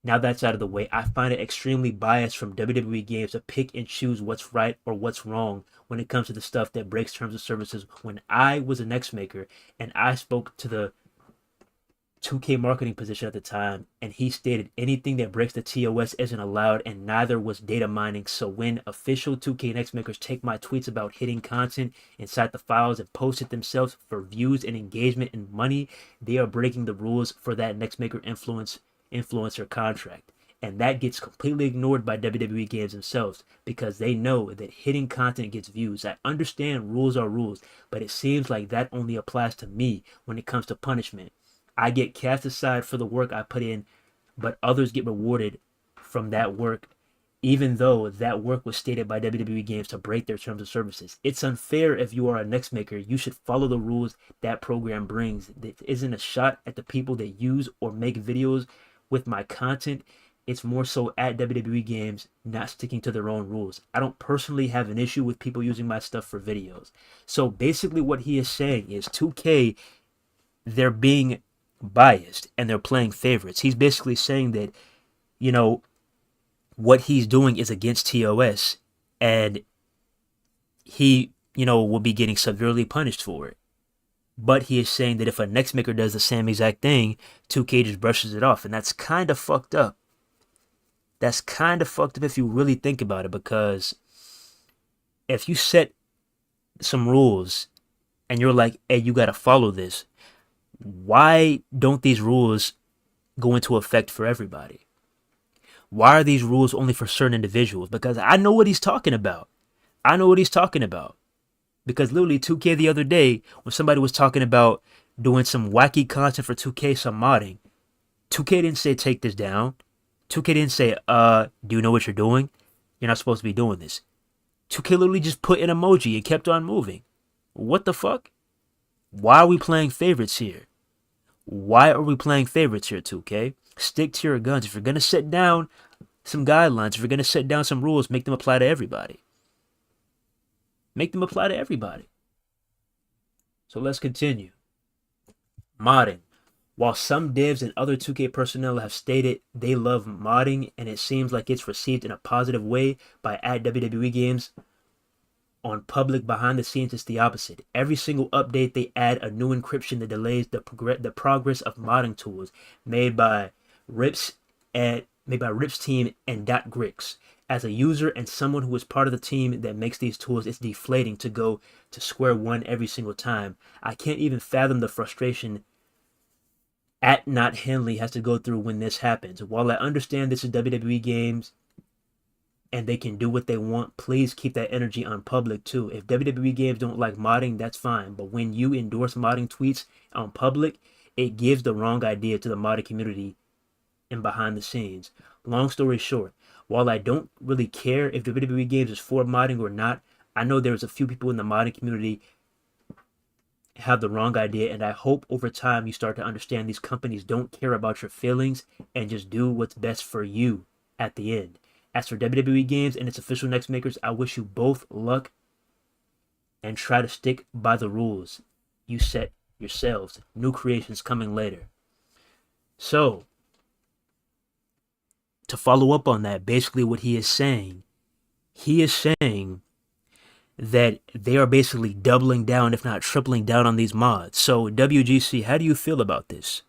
Speaker 1: Now that's out of the way, I find it extremely biased from WWE games to pick and choose what's right or what's wrong when it comes to the stuff that breaks terms of services. When I was a next maker and I spoke to the 2K marketing position at the time, and he stated anything that breaks the TOS isn't allowed, and neither was data mining. So when official 2K next makers take my tweets about hitting content inside the files and post it themselves for views and engagement and money, they are breaking the rules for that next maker influencer contract, and that gets completely ignored by WWE games themselves because they know that hitting content gets views. I understand rules are rules, but it seems like that only applies to me when it comes to punishment. I get cast aside for the work I put in, but others get rewarded from that work even though that work was stated by WWE games to break their terms of services. It's unfair. If you are a next maker, you should follow the rules that program brings. It isn't a shot at the people that use or make videos with my content. It's more so at WWE games not sticking to their own rules. I don't personally have an issue with people using my stuff for videos. So basically what he is saying is 2K, they're being biased and they're playing favorites. He's basically saying that, you know, what he's doing is against TOS and he, will be getting severely punished for it. But he is saying that if a next maker does the same exact thing, 2K just brushes it off. And that's kind of fucked up. That's kind of fucked up if you really think about it, because if you set some rules and you're like, hey, you got to follow this, why don't these rules go into effect for everybody? Why are these rules only for certain individuals? Because I know what he's talking about. I know what he's talking about. Because literally 2K the other day, when somebody was talking about doing some wacky content for 2K, some modding, 2K didn't say take this down. 2K didn't say, do you know what you're doing? You're not supposed to be doing this. 2K literally just put an emoji and kept on moving. What the fuck? Why are we playing favorites here? Why are we playing favorites here, 2K? Stick to your guns. If you're going to set down some guidelines, if you're going to set down some rules, make them apply to everybody. Make them apply to everybody. So let's continue. Modding. While some devs and other 2K personnel have stated they love modding and it seems like it's received in a positive way by @WWE Games, on public behind the scenes it's the opposite. Every single update they add a new encryption that delays the progress of modding tools made by Rip's team and .grix. As a user and someone who is part of the team that makes these tools, it's deflating to go to square one every single time. I can't even fathom the frustration @NotHenley has to go through when this happens. While I understand this is WWE Games and they can do what they want, please keep that energy on public too. If WWE Games don't like modding, that's fine. But when you endorse modding tweets on public, it gives the wrong idea to the modding community and behind the scenes. Long story short, while I don't really care if WWE Games is for modding or not, I know there's a few people in the modding community have the wrong idea, and I hope over time you start to understand these companies don't care about your feelings and just do what's best for you at the end. As for WWE Games and its official next makers, I wish you both luck and try to stick by the rules you set yourselves. New creations coming later. So, to follow up on that, basically what he is saying that they are basically doubling down, if not tripling down on these mods. So WGC, how do you feel about this?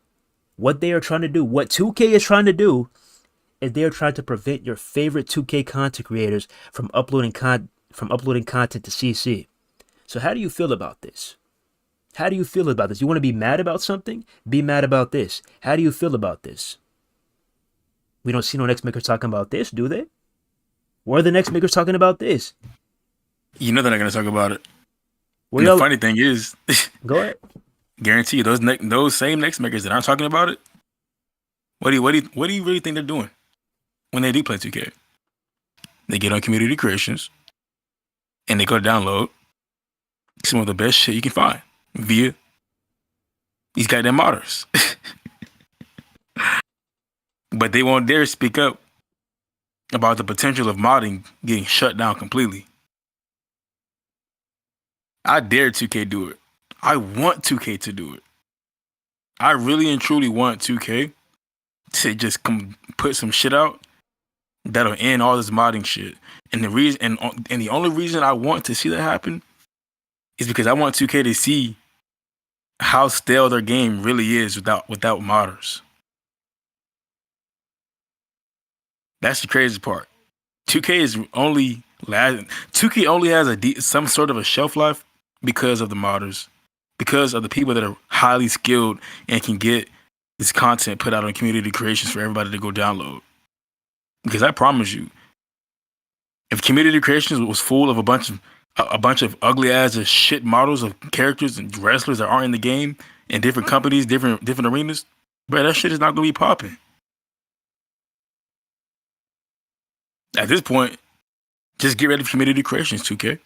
Speaker 1: What they are trying to do, what 2K is trying to do, is they are trying to prevent your favorite 2K content creators from uploading content to CC. So how do you feel about this? How do you feel about this? You want to be mad about something? Be mad about this. How do you feel about this? We don't see no next makers talking about this, do they? Where are the next makers talking about this?
Speaker 2: You know they're not going to talk about it. And the funny thing is,
Speaker 1: go ahead.
Speaker 2: Guarantee you, those same next makers that aren't talking about it, what do you really think they're doing when they do play 2K? They get on community creations and they go to download some of the best shit you can find via these goddamn modders. But they won't dare speak up about the potential of modding getting shut down completely. I dare 2K do it. I want 2K to do it. I really and truly want 2K to just put some shit out that'll end all this modding shit. And the only reason I want to see that happen is because I want 2K to see how stale their game really is without modders. That's the crazy part. 2K only has some sort of a shelf life because of the modders, because of the people that are highly skilled and can get this content put out on community creations for everybody to go download. Because I promise you, if community creations was full of a bunch of ugly ass shit models of characters and wrestlers that aren't in the game in different companies, different arenas, bro, that shit is not gonna be popping. At this point, just get ready for community creations, 2K.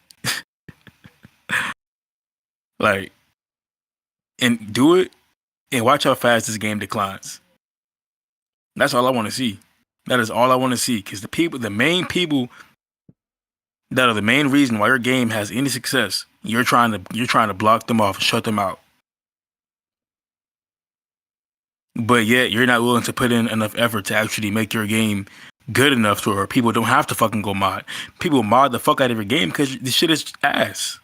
Speaker 2: Like, and do it and watch how fast this game declines. That's all I want to see. That is all I want to see. Because the main people that are the main reason why your game has any success, you're trying to block them off and shut them out. but yet you're not willing to put in enough effort to actually make your game good enough to where people don't have to fucking go mod. People mod the fuck out of your game because this shit is ass.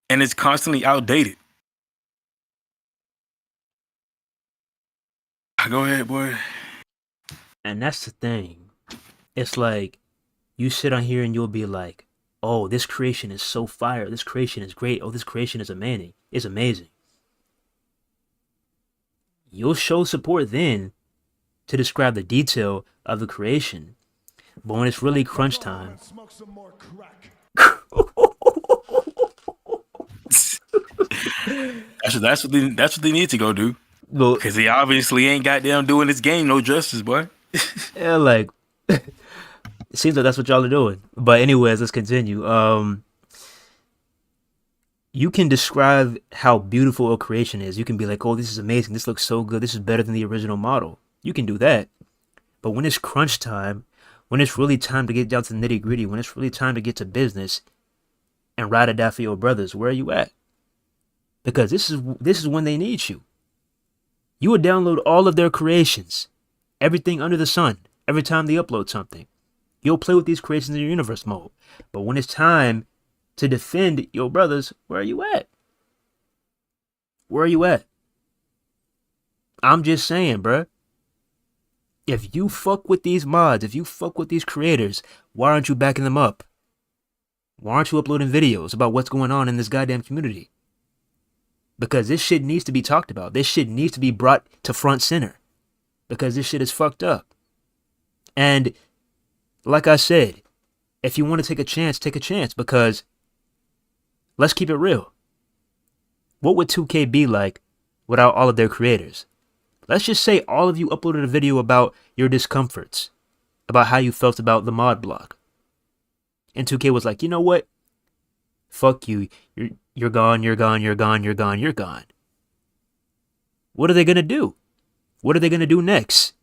Speaker 2: And it's constantly outdated. Go ahead, boy.
Speaker 1: And that's the thing. It's like you sit on here and you'll be like, "Oh, this creation is so fire. This creation is great. Oh, this creation is amazing. It's amazing." You'll show support then to describe the detail of the creation, but when it's really crunch time,
Speaker 2: That's what they need to go do.
Speaker 1: well,
Speaker 2: Because they obviously ain't goddamn doing this game no justice, boy.
Speaker 1: yeah, like it seems like that's what y'all are doing. But anyways, let's continue. You can describe how beautiful a creation is. You can be like, "Oh, this is amazing. This looks so good. This is better than the original model." You can do that. But when it's crunch time, when it's really time to get down to the nitty gritty, when it's really time to get to business and ride or die for your brothers, where are you at? Because this is when they need you. You would download all of their creations, everything under the sun, every time they upload something. You'll play with these creations in your universe mode. But when it's time to defend your brothers, where are you at? Where are you at? I'm just saying, bruh. If you fuck with these mods, if you fuck with these creators, why aren't you backing them up? Why aren't you uploading videos about what's going on in this goddamn community? Because this shit needs to be talked about. This shit needs to be brought to front center. Because this shit is fucked up. And like I said, if you want to take a chance, take a chance. Because let's keep it real. What would 2K be like without all of their creators? Let's just say all of you uploaded a video about your discomforts, about how you felt about the mod block. And 2K was like, "You know what? Fuck you. You're gone, you're gone, you're gone, you're gone, you're gone." What are they going to do? What are they going to do next?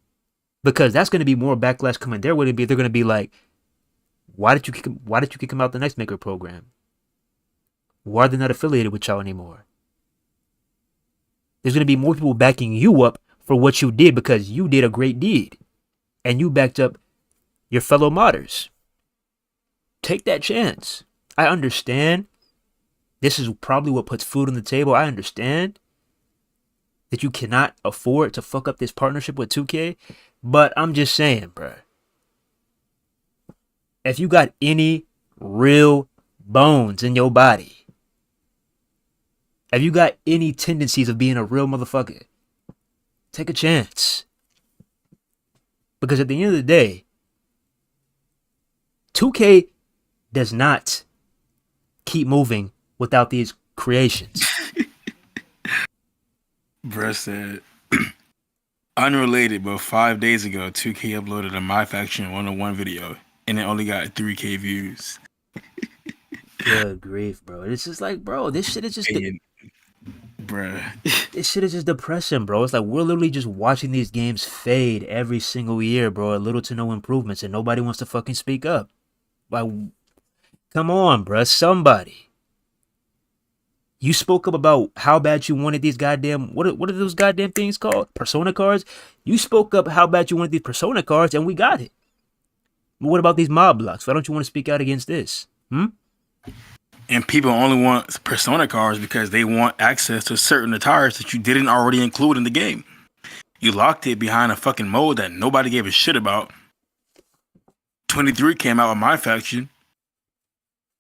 Speaker 1: Because that's going to be more backlash coming their way. They're going to be like, why did you kick him out the Next Maker program? Why are they not affiliated with y'all anymore? There's going to be more people backing you up for what you did because you did a great deed. And you backed up your fellow modders. Take that chance. I understand. This is probably what puts food on the table. I understand that you cannot afford to fuck up this partnership with 2K. But I'm just saying, bruh. If you got any real bones in your body, if you got any tendencies of being a real motherfucker, take a chance. Because at the end of the day, 2K does not keep moving without these creations.
Speaker 2: Bruh said, unrelated, but 5 days ago, 2K uploaded a MyFaction 101 video, and it only got 3K views.
Speaker 1: Good grief, bro. It's just like, bro, this shit is just...
Speaker 2: Bruh.
Speaker 1: This shit is just depressing, bro. It's like we're literally just watching these games fade every single year, bro. Little to no improvements, and nobody wants to fucking speak up. Like, come on, bro. Somebody. You spoke up about how bad you wanted these goddamn... What are those goddamn things called? Persona cards? You spoke up how bad you wanted these Persona cards, and we got it. But what about these mob blocks? Why don't you want to speak out against this?
Speaker 2: And people only want Persona cards because they want access to certain attires that you didn't already include in the game. You locked it behind a fucking mode that nobody gave a shit about. 23 came out with MyFaction.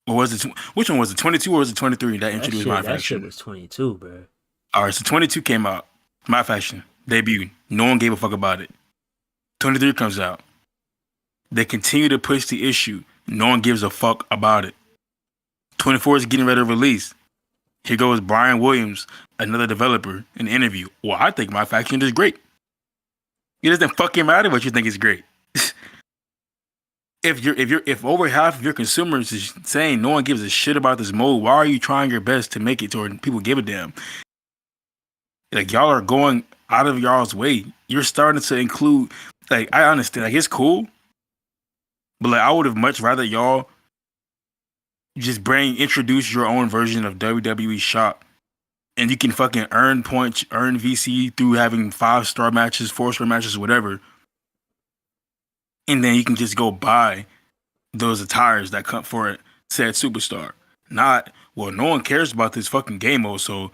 Speaker 2: Or was it? Which one was it? 22 or was it 23 that introduced MyFaction?
Speaker 1: That shit was 22, bro.
Speaker 2: All right, so 22 came out. MyFaction debuted. No one gave a fuck about it. 23 comes out. They continue to push the issue. No one gives a fuck about it. 24 is getting ready to release. Here goes Brian Williams, another developer, in an interview. Well, I think MyFaction is great. It doesn't fucking matter what you think is great. If over half of your consumers is saying no one gives a shit about this mode, why are you trying your best to make it to where people give a damn? Like, y'all are going out of y'all's way. You're starting to include, like, I understand, like, it's cool, but like, I would have much rather y'all just introduce your own version of WWE Shop and you can fucking earn points, earn VC through having 5-star matches, 4-star matches, whatever. And then you can just go buy those attires that come for it, said superstar. Not, well, no one cares about this fucking game mode, so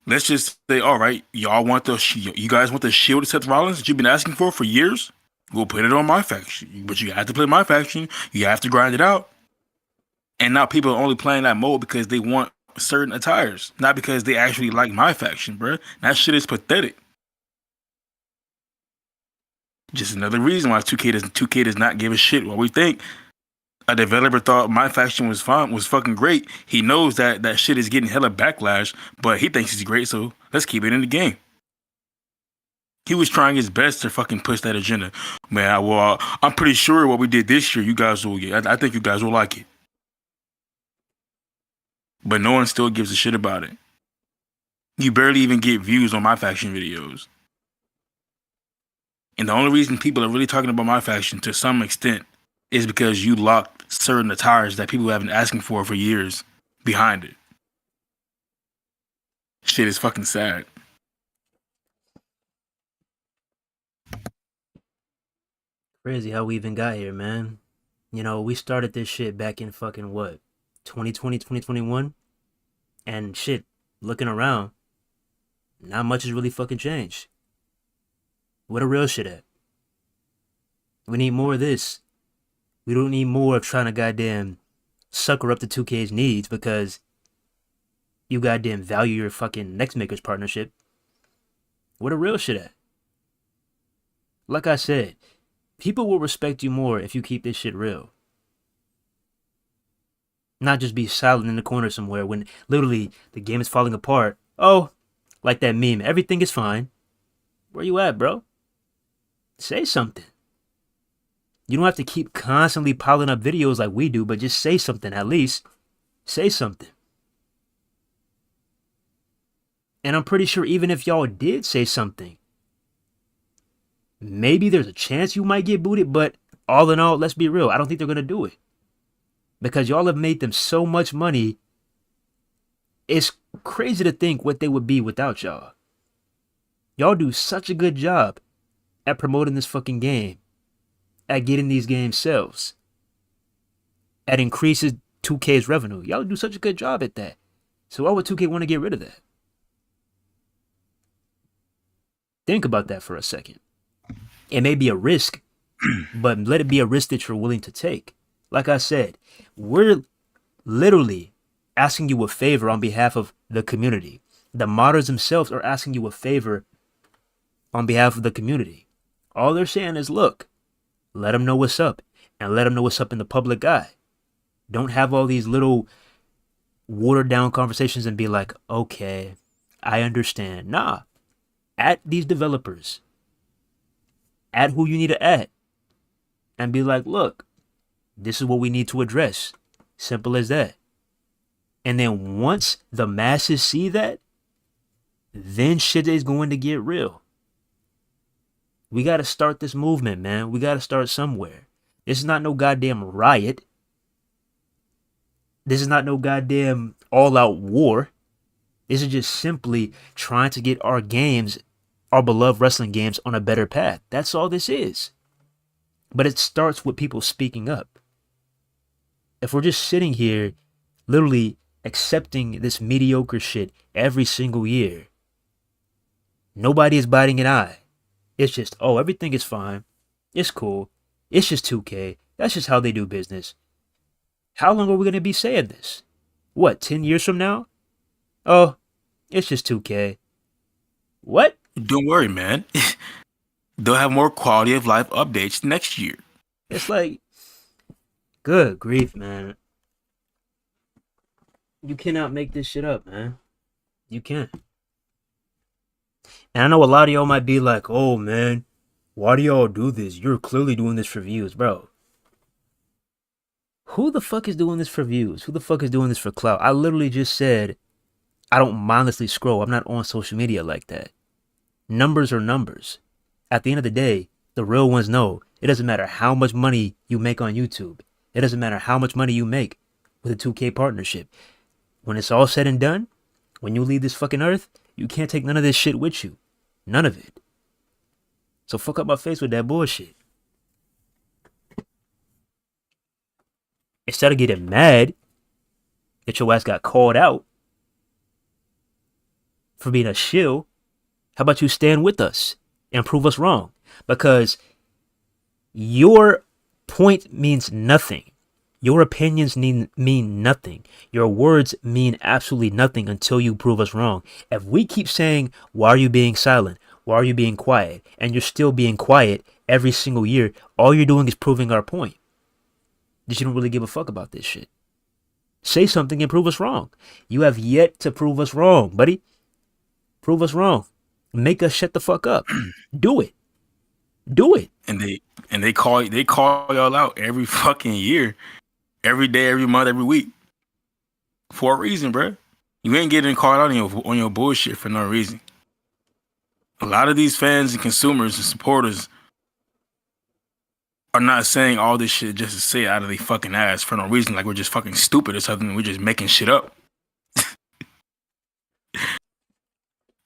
Speaker 2: let's just say, all right, you guys want the shield of Seth Rollins that you've been asking for years? We'll put it on MyFaction. But you have to play MyFaction. You have to grind it out. And now people are only playing that mode because they want certain attires, not because they actually like MyFaction, bro. That shit is pathetic. Just another reason why 2K does not give a shit. What we think a developer thought MyFaction was fucking great. He knows that shit is getting hella backlash, but he thinks he's great, so let's keep it in the game. He was trying his best to fucking push that agenda. Man, I'm pretty sure what we did this year, you guys will get. I think you guys will like it. But no one still gives a shit about it. You barely even get views on MyFaction videos. And the only reason people are really talking about MyFaction to some extent is because you locked certain attires that people have been asking for years behind it. Shit is fucking sad.
Speaker 1: Crazy how we even got here, man. You know, we started this shit back in fucking what? 2020, 2021? And shit, looking around, not much has really fucking changed. Where the real shit at? We need more of this. We don't need more of trying to goddamn sucker up the 2K's needs because you goddamn value your fucking Next Makers partnership. Where the real shit at? Like I said, people will respect you more if you keep this shit real. Not just be silent in the corner somewhere when literally the game is falling apart. Oh, like that meme, everything is fine. Where you at, bro? Say something. You don't have to keep constantly piling up videos like we do, but just say something at least. Say something. And I'm pretty sure even if y'all did say something, maybe there's a chance you might get booted, but all in all, let's be real, I don't think they're going to do it. Because y'all have made them so much money, it's crazy to think what they would be without y'all. Y'all do such a good job at promoting this fucking game, at getting these game sales, at increases 2K's revenue. Y'all do such a good job at that. So why would 2K want to get rid of that? Think about that for a second. It may be a risk, but let it be a risk that you're willing to take. Like I said, we're literally asking you a favor on behalf of the community. The modders themselves are asking you a favor on behalf of the community. All they're saying is, look, let them know what's up and let them know what's up in the public eye. Don't have all these little watered down conversations and be like, okay, I understand. Nah, at these developers, at who you need to add, and be like, look, this is what we need to address. Simple as that. And then once the masses see that, then shit is going to get real. We got to start this movement, man. We got to start somewhere. This is not no goddamn riot. This is not no goddamn all-out war. This is just simply trying to get our games, our beloved wrestling games, on a better path. That's all this is. But it starts with people speaking up. If we're just sitting here literally accepting this mediocre shit every single year, nobody is biting an eye. It's just, oh, everything is fine. It's cool. It's just 2K. That's just how they do business. How long are we going to be saying this? What, 10 years from now? Oh, it's just 2K. What?
Speaker 2: Don't worry, man. They'll have more quality of life updates next year.
Speaker 1: It's like, good grief, man. You cannot make this shit up, man. You can't. And I know a lot of y'all might be like, oh, man, why do y'all do this? You're clearly doing this for views, bro. Who the fuck is doing this for views? Who the fuck is doing this for clout? I literally just said I don't mindlessly scroll. I'm not on social media like that. Numbers are numbers. At the end of the day, the real ones know it doesn't matter how much money you make on YouTube. It doesn't matter how much money you make with a 2K partnership. When it's all said and done, When you leave this fucking earth, you can't take none of this shit with you. None of it. So fuck up my face with that bullshit. Instead of getting mad that your ass got called out for being a shill, how about you stand with us and prove us wrong? Because your point means nothing. Your opinions mean nothing. Your words mean absolutely nothing until you prove us wrong. If we keep saying, why are you being silent? Why are you being quiet? And you're still being quiet every single year, all you're doing is proving our point. That you don't really give a fuck about this shit. Say something and prove us wrong. You have yet to prove us wrong, buddy. Prove us wrong. Make us shut the fuck up. Do it. Do it.
Speaker 2: And they call y'all out every fucking year, every day, every month, every week, for a reason, bro. You ain't getting called out on your bullshit for no reason. A lot of these fans and consumers and supporters are not saying all this shit just to say it out of their fucking ass for no reason, like we're just fucking stupid or something. And we're just making shit up.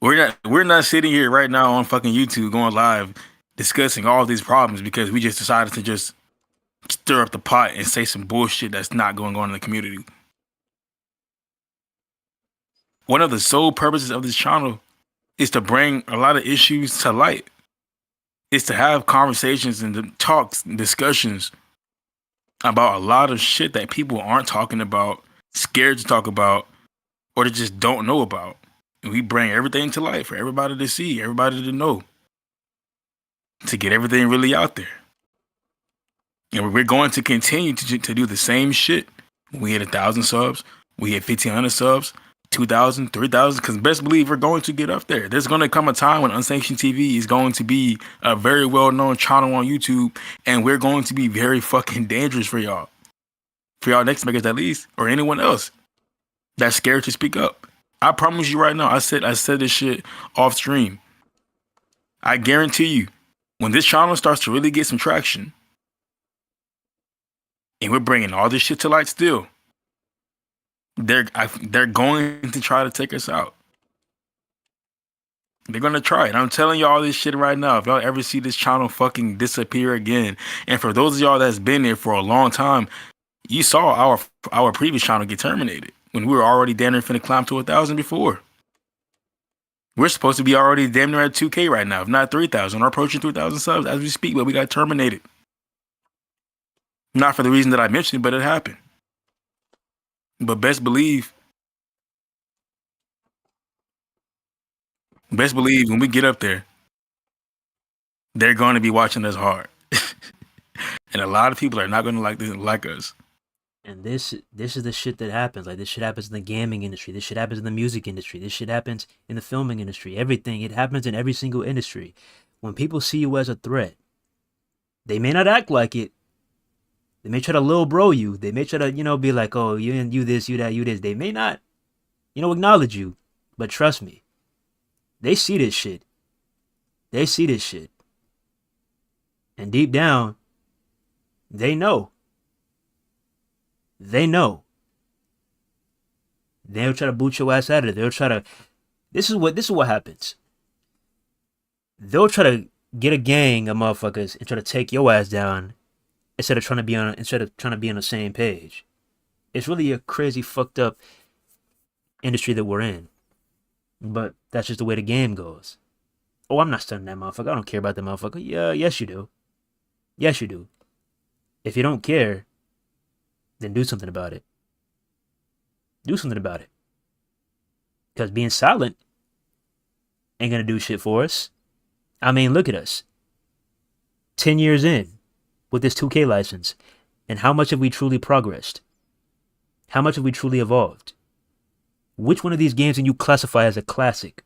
Speaker 2: We're not sitting here right now on fucking YouTube going live discussing all these problems because we just decided to just stir up the pot and say some bullshit that's not going on in the community. One of the sole purposes of this channel is to bring a lot of issues to light. It's to have conversations and talks and discussions about a lot of shit that people aren't talking about, scared to talk about, or they just don't know about. And we bring everything to light for everybody to see, everybody to know, to get everything really out there. And we're going to continue to do the same shit. We hit 1,000 subs, we hit 1,500 subs, 2,000, 3,000, because best believe we're going to get up there. There's going to come a time when Unsanctioned TV is going to be a very well-known channel on YouTube, and we're going to be very fucking dangerous for y'all. For y'all next makers at least, or anyone else that's scared to speak up. I promise you right now, I said this shit off stream. I guarantee you, when this channel starts to really get some traction, and we're bringing all this shit to light still, they're going to try to take us out. They're going to try it. I'm telling y'all this shit right now. If y'all ever see this channel fucking disappear again, and for those of y'all that's been there for a long time, you saw our previous channel get terminated when we were already damn near finna climb to 1,000 before. We're supposed to be already damn near at 2K right now, if not 3,000, or approaching 3,000 subs as we speak, but we got terminated. Not for the reason that I mentioned, but it happened. But best believe when we get up there, they're going to be watching us hard. And a lot of people are not going to like us.
Speaker 1: And this is the shit that happens. Like, this shit happens in the gaming industry. This shit happens in the music industry. This shit happens in the filming industry. Everything. It happens in every single industry. When people see you as a threat, they may not act like it. They may try to lil bro you. They may try to, be like, oh, you this, you that, you this. They may not, acknowledge you. But trust me, they see this shit. They see this shit. And deep down, they know. They know. They'll try to boot your ass out of it. They'll try to. This is what happens. They'll try to get a gang of motherfuckers and try to take your ass down instead of trying to be on the same page. It's really a crazy, fucked up industry that we're in. But that's just the way the game goes. Oh, I'm not stunning that motherfucker. I don't care about that motherfucker. Yeah, yes you do. Yes you do. If you don't care, then do something about it. Do something about it. Because being silent ain't gonna do shit for us. I mean, look at us. 10 years in with this 2K license. And how much have we truly progressed? How much have we truly evolved? Which one of these games can you classify as a classic?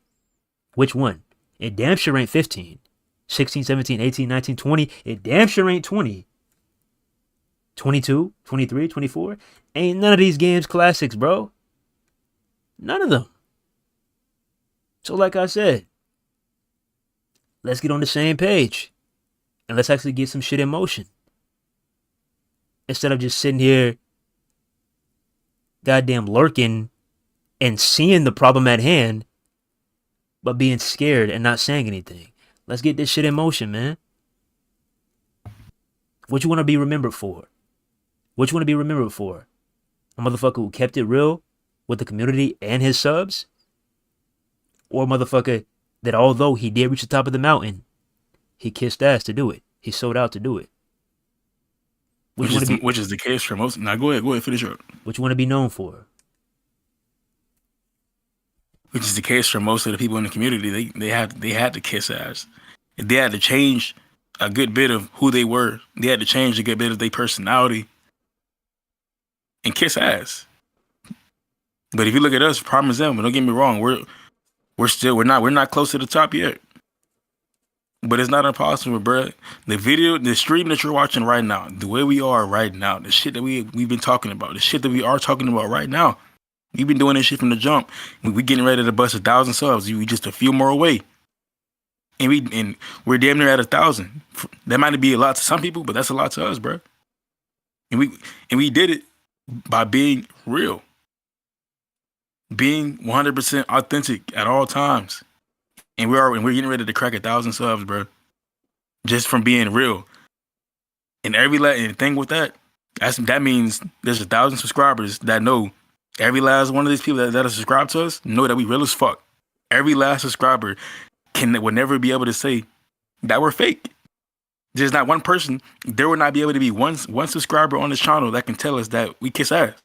Speaker 1: Which one? It damn sure ain't 15. 16, 17, 18, 19, 20. It damn sure ain't 20. 22, 23, 24. Ain't none of these games classics, bro. None of them. So like I said, let's get on the same page. And let's actually get some shit in motion. Instead of just sitting here goddamn lurking and seeing the problem at hand, but being scared and not saying anything. Let's get this shit in motion, man. What you want to be remembered for? What you want to be remembered for? A motherfucker who kept it real with the community and his subs? Or a motherfucker that although he did reach the top of the mountain, he kissed ass to do it. He sold out to do it.
Speaker 2: Which is the case for most. Now go ahead, finish up.
Speaker 1: What you want to be known for?
Speaker 2: Which is the case for most of the people in the community. They had to kiss ass. They had to change a good bit of who they were. They had to change a good bit of their personality and kiss ass. But if you look at us, problem is them. But don't get me wrong, we're not close to the top yet. But it's not impossible, bro. The stream that you're watching right now, the way we are right now, the shit that we've been talking about, the shit that we are talking about right now. We've been doing this shit from the jump. We getting ready to bust 1,000 subs. We just a few more away, and we're damn near at 1,000. That might be a lot to some people, but that's a lot to us, bro. And we did it by being real, being 100% authentic at all times. And we're getting ready to crack 1,000 subs, bro. Just from being real. And and thing with that means there's 1,000 subscribers that know every last one of these people that are subscribed to us know that we real as fuck. Every last subscriber will never be able to say that we're fake. There's not one person. There will not be able to be one subscriber on this channel that can tell us that we kiss ass.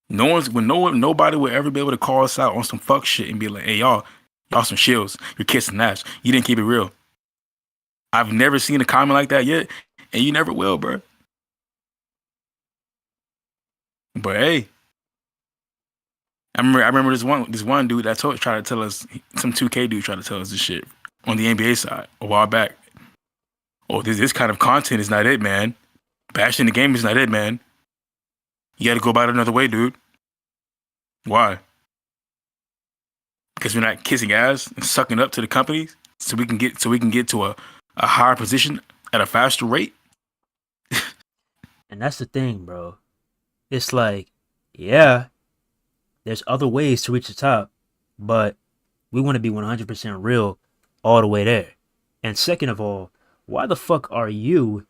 Speaker 2: Nobody will ever be able to call us out on some fuck shit and be like, hey, y'all some shills. You're kissing ass. You didn't keep it real. I've never seen a comment like that yet, and you never will, bro. But hey, I remember this one dude that tried to tell us, some 2K dude tried to tell us this shit on the NBA side a while back. Oh, this kind of content is not it, man. Bashing the game is not it, man. You got to go about it another way, dude. Why? Because we're not kissing ass and sucking up to the companies, so we can get to a higher position at a faster rate.
Speaker 1: And that's the thing, bro. It's like, yeah, there's other ways to reach the top, but we want to be 100% real all the way there. And second of all, why the fuck are you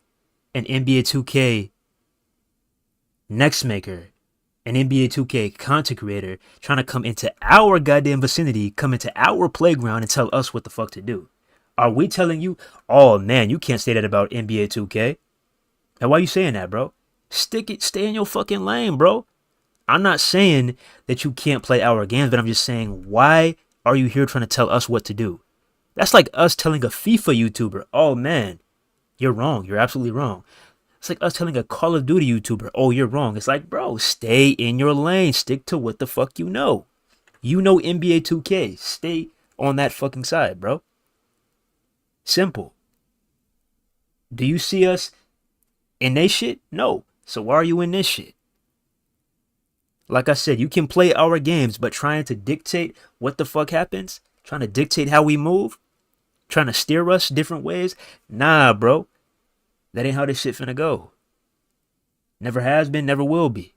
Speaker 1: an NBA 2K next maker, an NBA 2K content creator, trying to come into our goddamn vicinity, come into our playground and tell us what the fuck to do? Are we telling you, oh man, you can't say that about NBA 2K? And why are you saying that, bro? Stay in your fucking lane, bro. I'm not saying that you can't play our games, but I'm just saying, why are you here trying to tell us what to do? That's like us telling a FIFA YouTuber, oh man, you're wrong. You're absolutely wrong. It's like us telling a Call of Duty YouTuber, oh, you're wrong. It's like, bro, stay in your lane. Stick to what the fuck you know. You know NBA 2K. Stay on that fucking side, bro. Simple. Do you see us in this shit? No. So why are you in this shit? Like I said, you can play our games, but trying to dictate what the fuck happens, trying to dictate how we move, trying to steer us different ways, nah, bro. That ain't how this shit finna go. Never has been, never will be.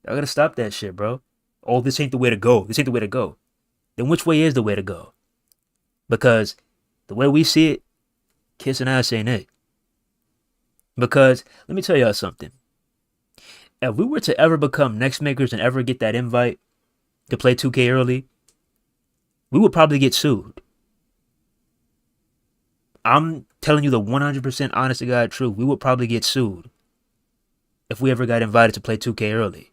Speaker 1: Y'all gotta stop that shit, bro. Oh, this ain't the way to go. This ain't the way to go. Then which way is the way to go? Because the way we see it, kissing ass ain't it. Because, let me tell y'all something. If we were to ever become next makers and ever get that invite to play 2K early, we would probably get sued. I'm telling you the 100% honest to God truth. We would probably get sued if we ever got invited to play 2K early.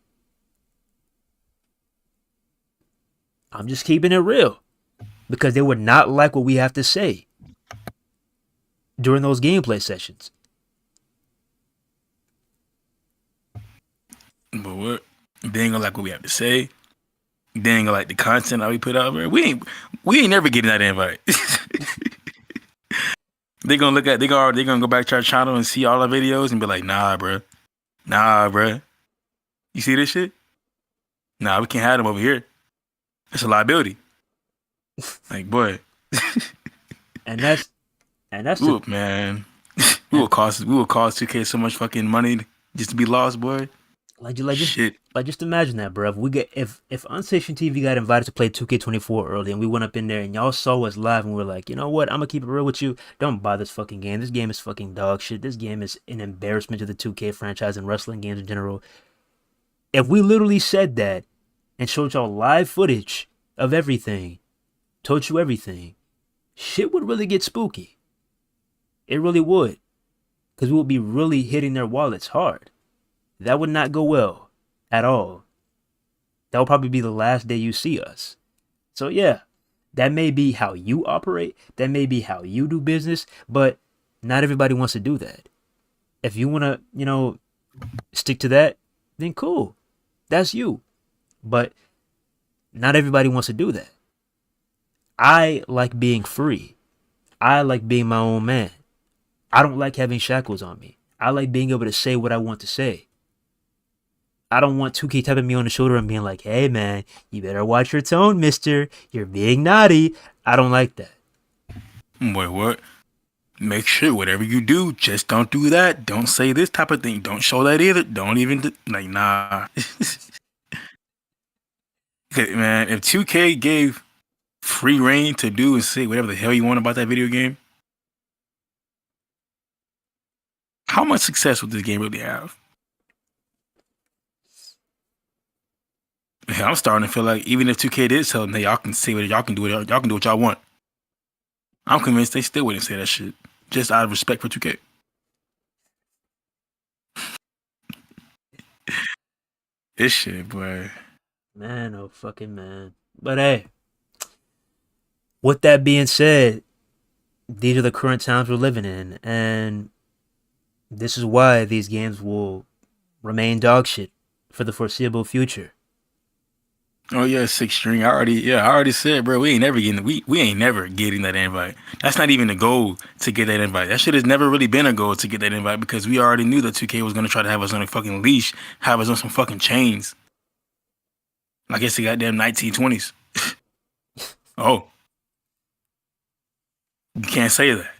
Speaker 1: I'm just keeping it real. Because they would not like what we have to say during those gameplay sessions.
Speaker 2: But what? They ain't gonna like what we have to say. They ain't gonna like the content that we put out, bro. We ain't never getting that invite. They gonna go back to our channel and see all our videos and be like, nah, bro. You see this shit? Nah, we can't have them over here. It's a liability. Like, boy.
Speaker 1: And that's
Speaker 2: man. We will cost 2K so much fucking money just to be lost, boy.
Speaker 1: Like, like just
Speaker 2: Shit.
Speaker 1: like just imagine that, bro. If we get if Unstation TV got invited to play 2K24 early, and we went up in there and y'all saw us live, and we're like, you know what? I'm gonna keep it real with you. Don't buy this fucking game. This game is fucking dog shit. This game is an embarrassment to the 2K franchise and wrestling games in general. If we literally said that and showed y'all live footage of everything, told you everything, shit would really get spooky. It really would, because we would be really hitting their wallets hard. That would not go well at all. That will probably be the last day you see us. So yeah, that may be how you operate. That may be how you do business, but not everybody wants to do that. If you want to, stick to that, then cool. That's you. But not everybody wants to do that. I like being free. I like being my own man. I don't like having shackles on me. I like being able to say what I want to say. I don't want 2K tapping me on the shoulder and being like, hey man, you better watch your tone, mister. You're being naughty. I don't like that.
Speaker 2: Wait, what? Make sure whatever you do, just don't do that. Don't say this type of thing. Don't show that either. Don't even like nah. Man, if 2K gave free reign to do and say whatever the hell you want about that video game, how much success would this game really have? I'm starting to feel like even if 2K did tell them, hey, y'all can say what y'all can do, y'all can do what y'all want. I'm convinced they still wouldn't say that shit, just out of respect for 2K. This shit, boy.
Speaker 1: Man, oh fucking man. But hey, with that being said, these are the current times we're living in, and this is why these games will remain dog shit for the foreseeable future.
Speaker 2: Oh yeah, six string. I already said, bro, we ain't never getting that invite. That's not even the goal to get that invite. That shit has never really been a goal to get that invite because we already knew that 2K was gonna try to have us on a fucking leash, have us on some fucking chains. Like it's the goddamn 1920s. Oh, you can't say that.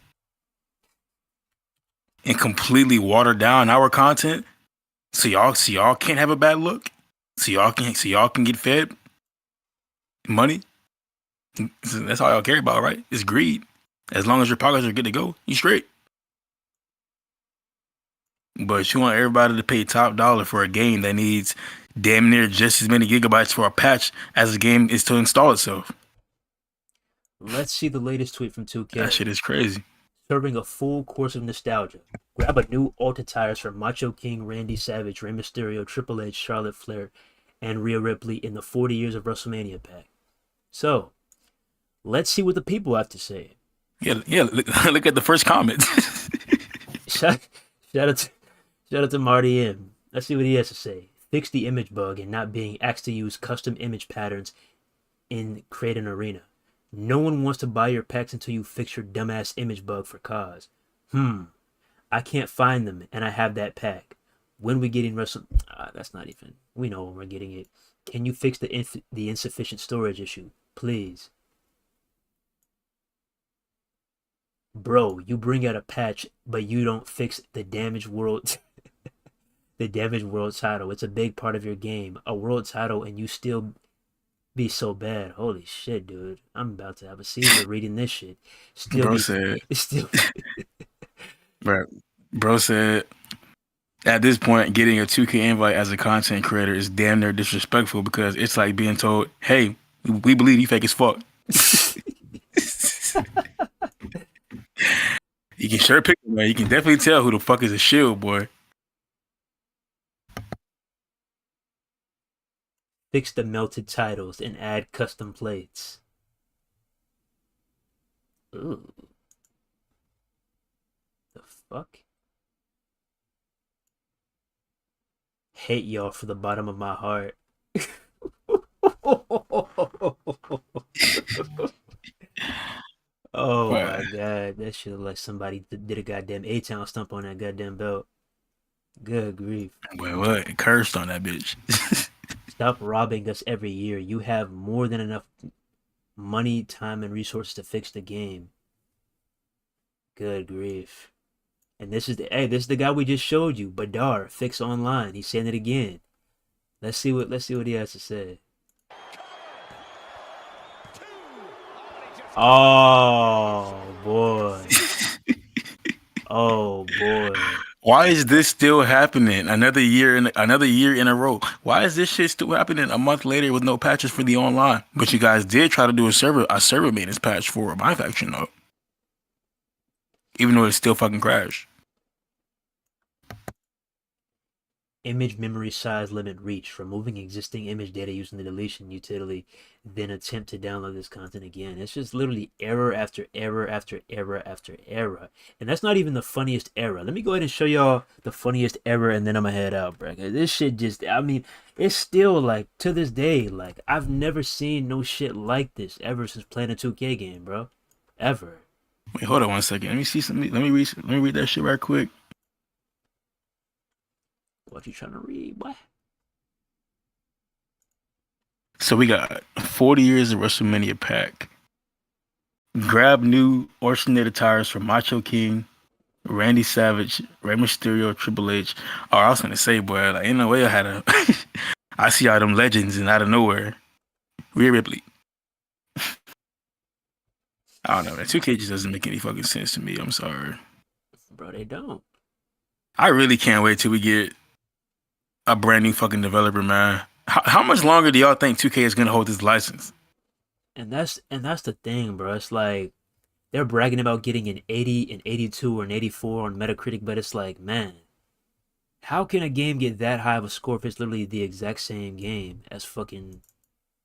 Speaker 2: And completely water down our content so y'all can't have a bad look. So y'all can get fed money. That's all y'all care about, right? It's greed. As long as your pockets are good to go, you straight. But you want everybody to pay top dollar for a game that needs damn near just as many gigabytes for a patch as the game is to install itself.
Speaker 1: Let's see the latest tweet from
Speaker 2: That
Speaker 1: 2K,
Speaker 2: shit is crazy.
Speaker 1: serving a full course of nostalgia. Grab a new Alta tires for Macho King, Randy Savage, Rey Mysterio, Triple H, Charlotte Flair, and Rhea Ripley in the 40 Years of WrestleMania pack. So, let's see what the people have to say.
Speaker 2: Yeah. Look at the first comment.
Speaker 1: Shout, shout out to, shout out to Marty M. Let's see what he has to say. Fix the image bug and not being asked to use custom image patterns in Create an Arena. No one wants to buy your packs until you fix your dumbass image bug for cause. I can't find them and I have that pack. When we getting Wrestle? That's not even. We know when we're getting it. Can you fix the insufficient storage issue, please? Bro, you bring out a patch, but you don't fix the damaged world, the damaged world title. It's a big part of your game, a world title, and you still be so bad. Holy shit, dude! I'm about to have a seizure reading this shit. Still
Speaker 2: bro
Speaker 1: be,
Speaker 2: said,
Speaker 1: still.
Speaker 2: bro, bro said, at this point, getting a 2K invite as a content creator is damn near disrespectful because it's like being told, hey, we believe you fake as fuck. You can sure pick him, man. You can definitely tell who the fuck is a shield, boy.
Speaker 1: Fix the melted titles and add custom plates. Ooh, the fuck? Hate y'all from the bottom of my heart. Oh
Speaker 2: But,
Speaker 1: my god, that shit look like somebody did a goddamn A-Town stump on that goddamn belt. Good grief.
Speaker 2: what? Cursed on that bitch.
Speaker 1: Stop robbing us every year. You have more than enough money, time, and resources to fix the game. Good grief. And this is the guy we just showed you, Badar, Fix Online. He's saying it again. Let's see what he has to say. Oh boy. Oh boy.
Speaker 2: Why is this still happening? Another year in a row. Why is this shit still happening a month later with no patches for the online? But you guys did try to do a server maintenance patch for MyFaction though, even though it still fucking crashed.
Speaker 1: Image memory size limit reached. Removing existing image data using the deletion utility, then attempt to download this content again. It's just literally error after error after error after error. And that's not even the funniest error. Let me go ahead and show y'all the funniest error and then I'm gonna head out, bro. This shit just, I mean, it's still like, to this day, like, I've never seen no shit like this ever since playing a 2K game, bro. Ever.
Speaker 2: Wait, hold on 1 second. Let me see something. Let me read that shit right quick.
Speaker 1: What you trying to read, boy?
Speaker 2: So we got 40 years of WrestleMania pack. Grab new alternator tires for Macho King, Randy Savage, Rey Mysterio, Triple H. Oh, I was gonna say, boy, like, ain't no way I had a. I see all them legends and out of nowhere, Rhea Ripley. I don't know. That 2K just doesn't make any fucking sense to me. I'm sorry.
Speaker 1: Bro, they don't.
Speaker 2: I really can't wait till we get a brand new fucking developer, man. How much longer do y'all think 2K is gonna hold this license?
Speaker 1: And that's the thing, bro. It's like they're bragging about getting an 80, an 82, or an 84 on Metacritic, but it's like, man, how can a game get that high of a score if it's literally the exact same game as fucking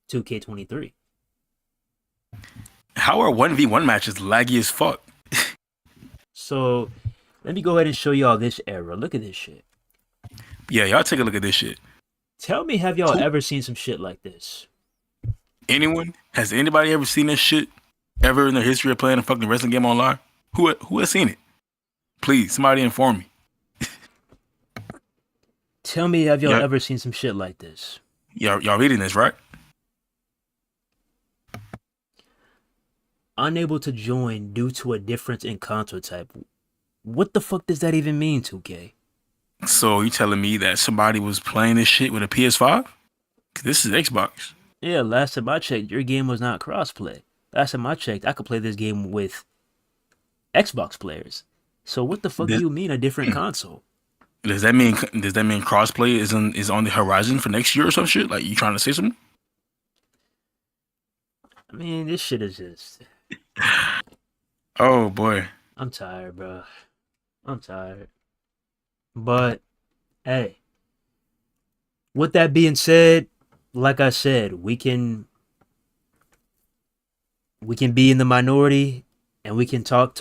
Speaker 1: 2K23?
Speaker 2: How are 1v1 matches laggy as fuck?
Speaker 1: So let me go ahead and show y'all this error. Look at this shit.
Speaker 2: Yeah, y'all take a look at this shit.
Speaker 1: Tell me, have y'all ever seen some shit like this?
Speaker 2: Anyone? Has anybody ever seen this shit ever in their history of playing a fucking wrestling game online? Who has seen it? Please, somebody inform me.
Speaker 1: Tell me, have y'all
Speaker 2: Yeah.
Speaker 1: ever seen some shit like this?
Speaker 2: Y'all reading this, right?
Speaker 1: Unable to join due to a difference in console type. What the fuck does that even mean, 2K?
Speaker 2: So you telling me that somebody was playing this shit with a PS5? 'Cause this is Xbox.
Speaker 1: Yeah, last time I checked, your game was not crossplay. Last time I checked, I could play this game with Xbox players. So what the fuck do
Speaker 2: Does,
Speaker 1: you mean a different console?
Speaker 2: does that mean crossplay is on the horizon for next year or some shit? Like, you trying to say something?
Speaker 1: I mean, this shit is just...
Speaker 2: Oh boy.
Speaker 1: I'm tired, bro. I'm tired. But, hey, with that being said, like I said, we can be in the minority and we can talk.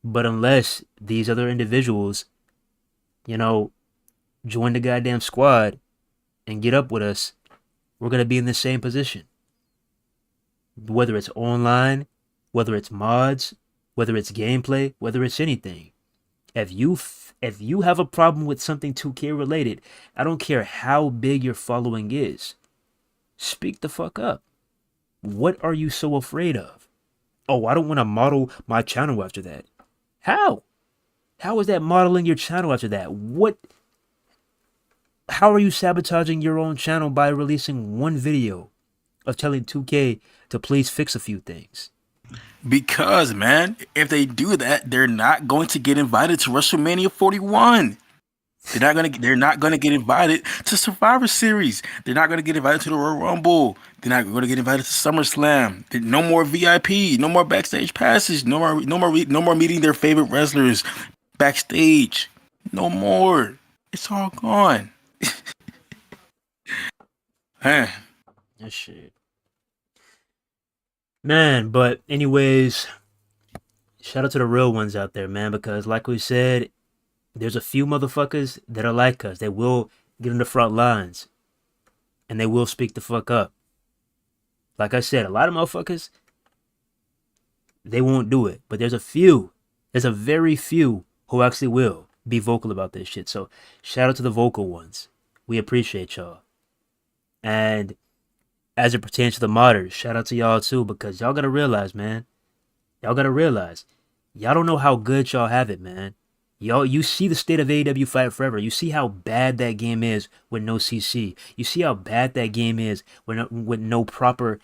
Speaker 1: But unless these other individuals, join the goddamn squad and get up with us, we're going to be in the same position. Whether it's online, whether it's mods, whether it's gameplay, whether it's anything. If you have a problem with something 2K related, I don't care how big your following is. Speak the fuck up. What are you so afraid of? Oh, I don't want to model my channel after that. How? How is that modeling your channel after that? How are you sabotaging your own channel by releasing one video of telling 2K to please fix a few things?
Speaker 2: Because, man, if they do that, they're not going to get invited to WrestleMania 41. They're not gonna get invited to Survivor Series. They're not gonna get invited to the Royal Rumble. They're not gonna get invited to SummerSlam. No more VIP. No more backstage passes. No more meeting their favorite wrestlers backstage. No more. It's all gone. Man.
Speaker 1: That shit. Man, but anyways, shout out to the real ones out there, man, because like we said, there's a few motherfuckers that are like us. They will get in the front lines and they will speak the fuck up. Like I said, a lot of motherfuckers, they won't do it. But there's a very few who actually will be vocal about this shit. So shout out to the vocal ones. We appreciate y'all. And as it pertains to the modders, shout out to y'all too, because y'all gotta realize, man. Y'all gotta realize, y'all don't know how good y'all have it, man. Y'all, you see the state of AEW Fight Forever. You see how bad that game is with no CC. You see how bad that game is with no proper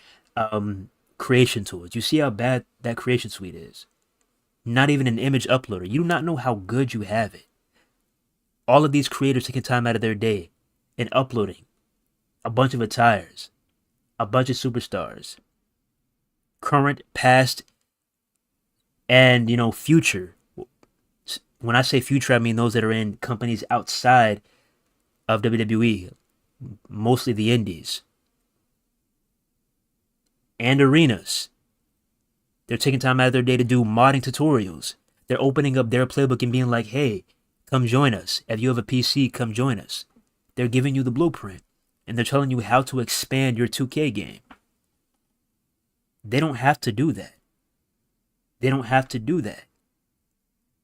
Speaker 1: creation tools. You see how bad that creation suite is. Not even an image uploader. You do not know how good you have it. All of these creators taking time out of their day and uploading a bunch of attires, a bunch of superstars, current, past, and future. When I say future, I mean those that are in companies outside of WWE, mostly the indies and arenas. They're taking time out of their day to do modding tutorials. They're opening up their playbook and being like, hey, come join us. If you have a PC, come join us. They're giving you the blueprint, and they're telling you how to expand your 2K game. They don't have to do that. They don't have to do that.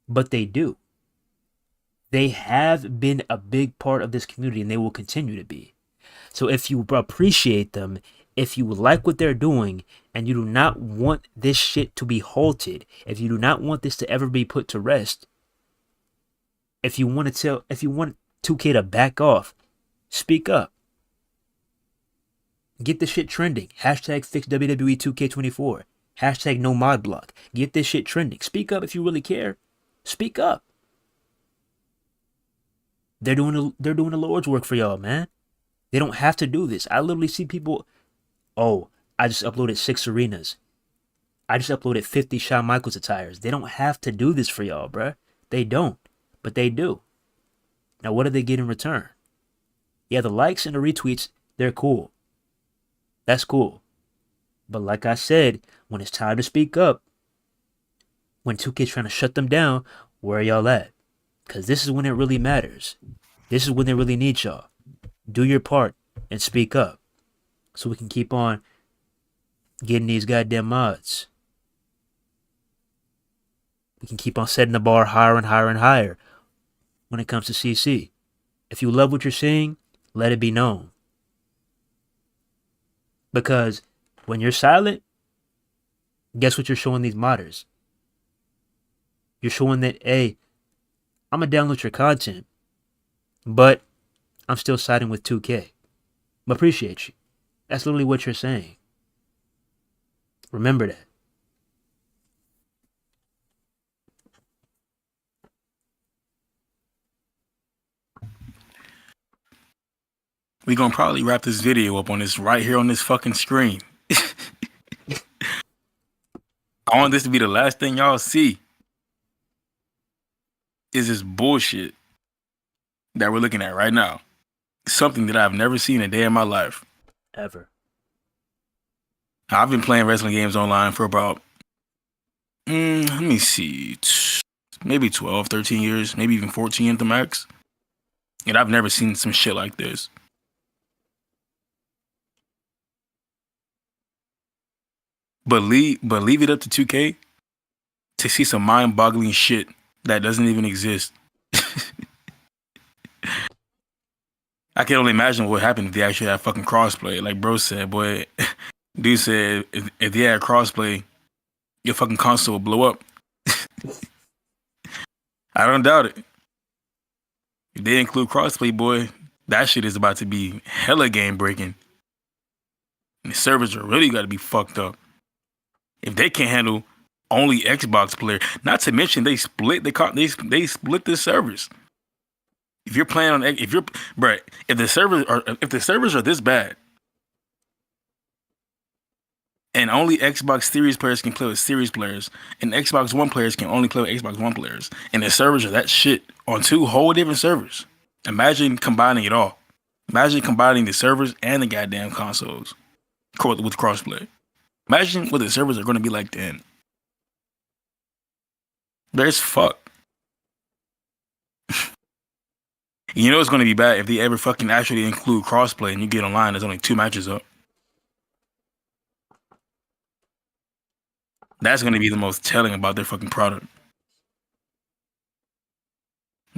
Speaker 1: But they do. They have been a big part of this community, and they will continue to be. So if you appreciate them, if you like what they're doing, and you do not want this shit to be halted, if you do not want this to ever be put to rest, if you want 2K to back off, speak up. Get this shit trending. Hashtag fix WWE 2K24. Hashtag no mod block. Get this shit trending. Speak up if you really care. Speak up. They're doing the Lord's work for y'all, man. They don't have to do this. I literally see people, oh, I just uploaded 6 arenas. I just uploaded 50 Shawn Michaels attires. They don't have to do this for y'all, bruh. They don't. But they do. Now, what do they get in return? Yeah, the likes and the retweets, they're cool. That's cool. But like I said, when it's time to speak up, when 2K's trying to shut them down, where are y'all at? Because this is when it really matters. This is when they really need y'all. Do your part and speak up so we can keep on getting these goddamn mods. We can keep on setting the bar higher and higher and higher when it comes to CC. If you love what you're seeing, let it be known. Because when you're silent, guess what you're showing these modders? You're showing that, hey, I'm going to download your content, but I'm still siding with 2K. I appreciate you. That's literally what you're saying. Remember that.
Speaker 2: We're going to probably wrap this video up on this right here on this fucking screen. I want this to be the last thing y'all see. Is this bullshit that we're looking at right now. Something that I've never seen a day in my life.
Speaker 1: Ever.
Speaker 2: I've been playing wrestling games online for about, let me see, maybe 12, 13 years, maybe even 14 at the max. And I've never seen some shit like this. But leave it up to 2K to see some mind-boggling shit that doesn't even exist. I can only imagine what would happen if they actually had fucking crossplay. Like bro said, boy, dude said if they had crossplay, your fucking console would blow up. I don't doubt it. If they include crossplay, boy, that shit is about to be hella game breaking. And the servers are really got to be fucked up. If they can't handle only Xbox player, not to mention they split the servers. If you're playing on, if the servers are this bad, and only Xbox Series players can play with Series players, and Xbox One players can only play with Xbox One players, and the servers are that shit on 2 whole different servers. Imagine combining it all. Imagine combining the servers and the goddamn consoles with crossplay. Imagine what the servers are going to be like then. There's fuck. You know it's going to be bad if they ever fucking actually include crossplay and you get online, there's only 2 matches up. That's going to be the most telling about their fucking product.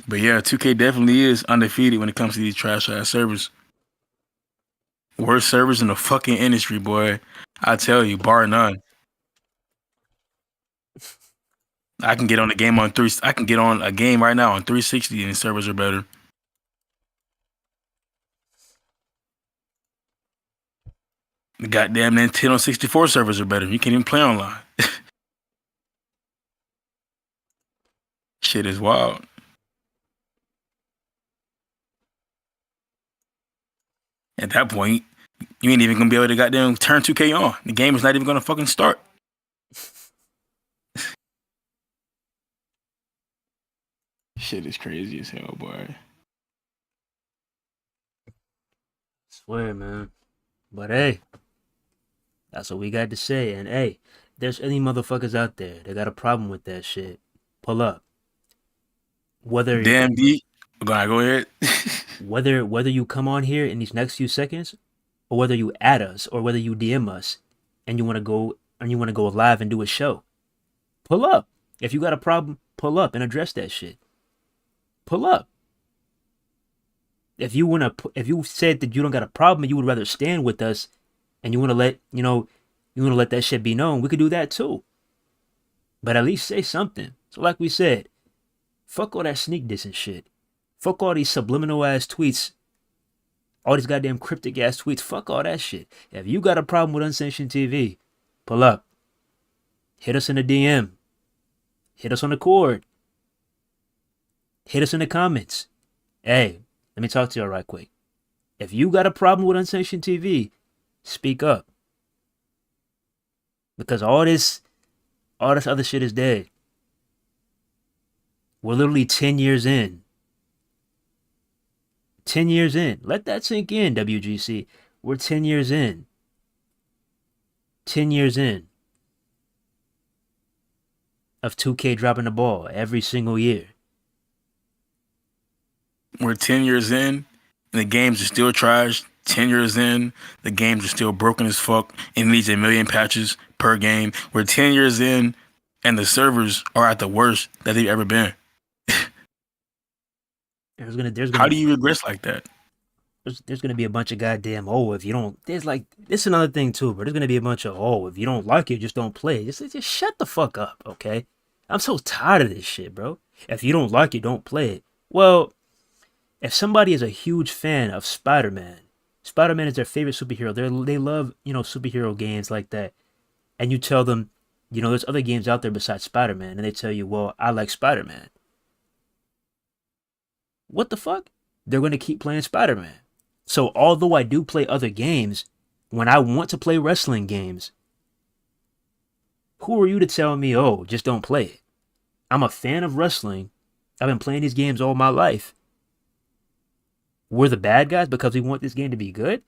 Speaker 2: But yeah, 2K definitely is undefeated when it comes to these trash-ass servers. Worst servers in the fucking industry, boy. I tell you, bar none. I can get on a game on three. I can get on a game right now on 360, and the servers are better. The goddamn Nintendo 64 servers are better. You can't even play online. Shit is wild. At that point, you ain't even gonna be able to goddamn turn 2K on. The game is not even gonna fucking start. Shit is crazy as hell, boy.
Speaker 1: Swear, man. But hey, that's what we got to say. And hey, there's any motherfuckers out there that got a problem with that shit, pull up. Whether
Speaker 2: Damn D. Go ahead.
Speaker 1: whether you come on here in these next few seconds, or whether you add us, or whether you DM us, and you want to go live and do a show, pull up. If you got a problem, pull up and address that shit. Pull up. If you said that you don't got a problem and you would rather stand with us, and you want to let that shit be known, we could do that too. But at least say something. So like we said, fuck all that sneak diss and shit. Fuck all these subliminal ass tweets. All these goddamn cryptic ass tweets. Fuck all that shit. If you got a problem with Unsanctioned TV, pull up. Hit us in the DM. Hit us on the cord. Hit us in the comments. Hey, let me talk to y'all right quick. If you got a problem with Unsanctioned TV, speak up. Because all this other shit is dead. We're literally 10 years in. 10 years in. Let that sink in, WGC. We're 10 years in. 10 years in. Of 2K dropping the ball every single year.
Speaker 2: We're 10 years in, and the games are still trash. 10 years in, the games are still broken as fuck and needs a million patches per game. We're 10 years in, and the servers are at the worst that they've ever been. How do you regress like that?
Speaker 1: There's gonna be a bunch of goddamn if you don't. There's like this is another thing too, but there's gonna be a bunch of if you don't like it, just don't play. Just shut the fuck up, okay? I'm so tired of this shit, bro. If you don't like it, don't play it. Well, if somebody is a huge fan of Spider-Man is their favorite superhero. They love superhero games like that, and you tell them, there's other games out there besides Spider-Man, and they tell you, well, I like Spider-Man. What the fuck? They're gonna keep playing Spider-Man. So although I do play other games, when I want to play wrestling games, who are you to tell me, just don't play it? I'm a fan of wrestling. I've been playing these games all my life. We're the bad guys because we want this game to be good?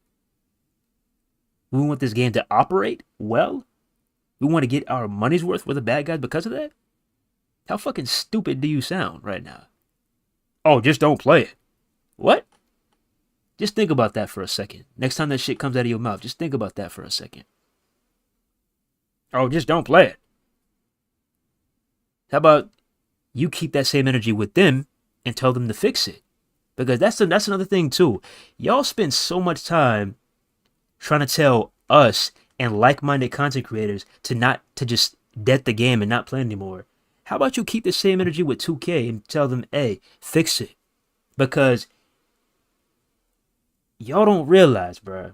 Speaker 1: We want this game to operate well? We want to get our money's worth. We're the bad guys because of that? How fucking stupid do you sound right now? Just don't play it. What? Just think about that for a second. Next time that shit comes out of your mouth, just think about that for a second. Just don't play it. How about you keep that same energy with them and tell them to fix it? Because that's another thing too. Y'all spend so much time trying to tell us and like-minded content creators to just dead the game and not play anymore. How about you keep the same energy with 2K and tell them, hey, fix it? Because y'all don't realize, bro,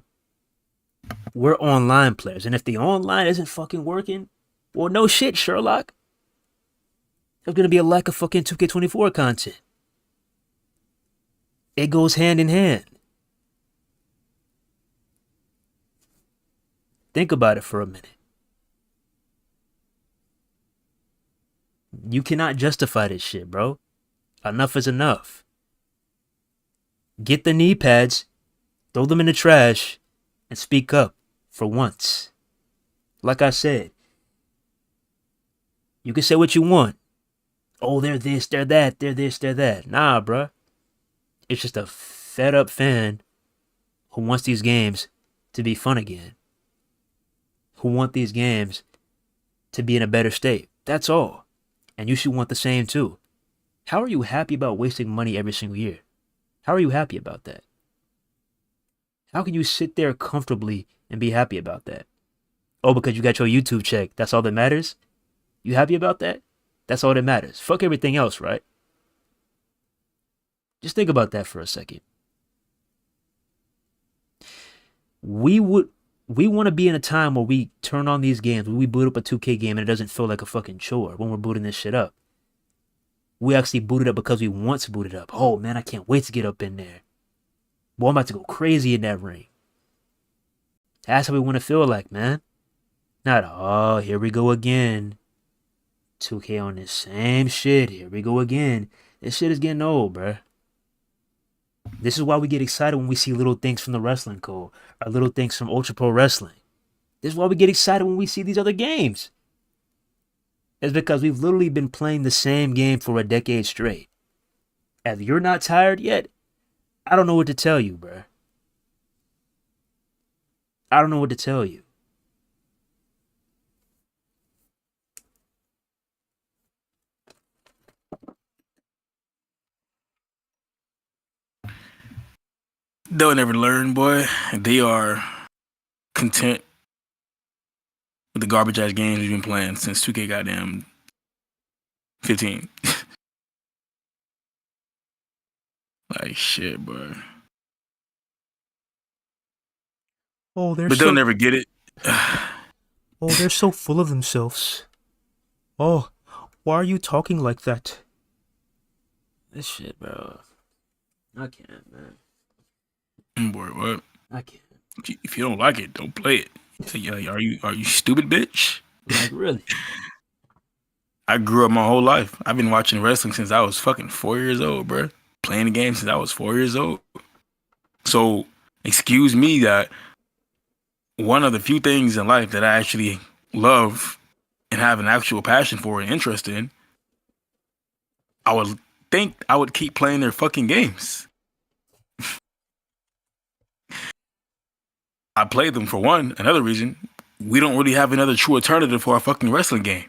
Speaker 1: we're online players. And if the online isn't fucking working, well, no shit, Sherlock. There's going to be a lack of fucking 2K24 content. It goes hand in hand. Think about it for a minute. You cannot justify this shit, bro. Enough is enough. Get the knee pads, throw them in the trash, and speak up for once. Like I said, you can say what you want. They're this, they're that, they're this, they're that. Nah, bruh. It's just a fed up fan who wants these games to be fun again. Who want these games to be in a better state. That's all. And you should want the same too. How are you happy about wasting money every single year? How are you happy about that? How can you sit there comfortably and be happy about that? Because you got your YouTube check. That's all that matters? You happy about that? That's all that matters. Fuck everything else, right? Just think about that for a second. We want to be in a time where we turn on these games, where we boot up a 2K game and it doesn't feel like a fucking chore when we're booting this shit up. We actually boot it up because we want to boot it up. Oh man, I can't wait to get up in there. Boy, I'm about to go crazy in that ring. That's how we want to feel like, man. Not, oh, here we go again. 2K on this same shit. Here we go again. This shit is getting old, bruh. This is why we get excited when we see little things from the wrestling code or little things from Ultra Pro Wrestling. This is why we get excited when we see these other games. It's because we've literally been playing the same game for a decade straight. If you're not tired yet, I don't know what to tell you, bruh. I don't know what to tell you.
Speaker 2: They'll never learn, boy. They are content with the garbage ass games we've been playing since 2K goddamn 15. Like shit, boy.
Speaker 1: Oh,
Speaker 2: But they'll never get it.
Speaker 1: Oh, they're so full of themselves. Oh, why are you talking like that? This shit, bro. I can't, man.
Speaker 2: Boy, what?
Speaker 1: I can't.
Speaker 2: If you don't like it, don't play it. So, yeah, are you stupid, bitch?
Speaker 1: Like, really?
Speaker 2: I grew up my whole life. I've been watching wrestling since I was fucking 4 years old, bro. Playing the game since I was 4 years old. So, excuse me that one of the few things in life that I actually love and have an actual passion for and interest in, I would think I would keep playing their fucking games. I played them for one. Another reason, we don't really have another true alternative for our fucking wrestling game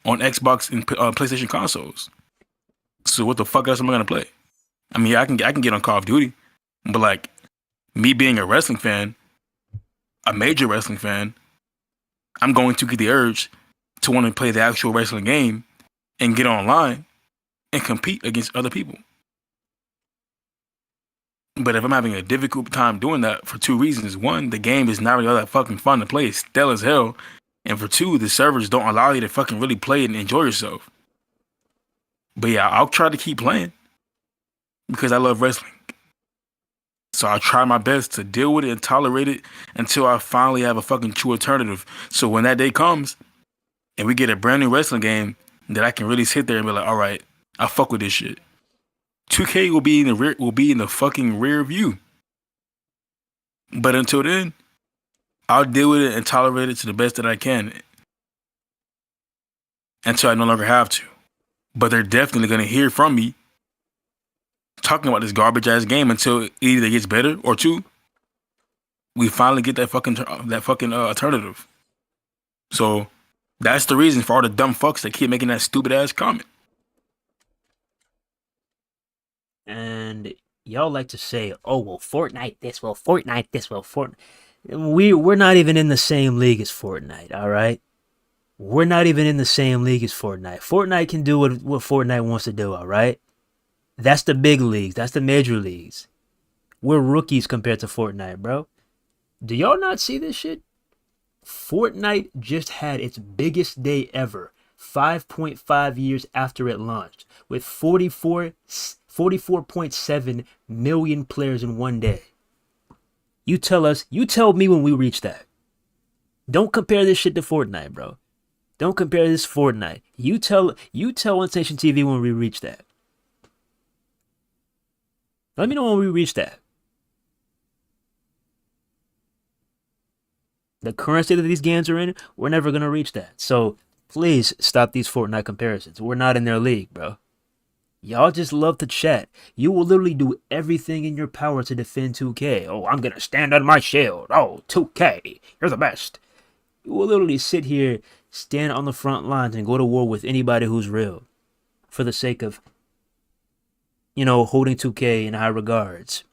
Speaker 2: on Xbox and PlayStation consoles. So what the fuck else am I gonna play? I mean, I can get on Call of Duty, but like me being a wrestling fan, a major wrestling fan, I'm going to get the urge to want to play the actual wrestling game and get online and compete against other people. But if I'm having a difficult time doing that for two reasons. One, the game is not really all that fucking fun to play. It's stale as hell. And for two, the servers don't allow you to fucking really play it and enjoy yourself. But yeah, I'll try to keep playing because I love wrestling. So I'll try my best to deal with it and tolerate it until I finally have a fucking true alternative. So when that day comes and we get a brand new wrestling game that I can really sit there and be like, all right, I fuck with this shit. 2K will be in the fucking rear view. But until then, I'll deal with it and tolerate it to the best that I can until I no longer have to. But they're definitely gonna hear from me talking about this garbage ass game until it either gets better or two, we finally get that fucking alternative. So that's the reason for all the dumb fucks that keep making that stupid ass comment.
Speaker 1: And y'all like to say, oh, well, Fortnite this, well, Fortnite this, well, Fortnite. We're not even in the same league as Fortnite, all right? We're not even in the same league as Fortnite. Fortnite can do what Fortnite wants to do, all right? That's the big leagues. That's the major leagues. We're rookies compared to Fortnite, bro. Do y'all not see this shit? Fortnite just had its biggest day ever, 5.5 years after it launched, with 44.7 million players in one day. You tell me when we reach that. Don't compare this shit to Fortnite, bro. Don't compare this to Fortnite. You tell OneStation TV when we reach that. Let me know when we reach that. The current state that these games are in, we're never going to reach that. So please stop these Fortnite comparisons. We're not in their league, bro. Y'all just love to chat. You will literally do everything in your power to defend 2K. Oh, I'm going to stand on my shield. Oh, 2K, you're the best. You will literally sit here, stand on the front lines, and go to war with anybody who's real for the sake of, holding 2K in high regards.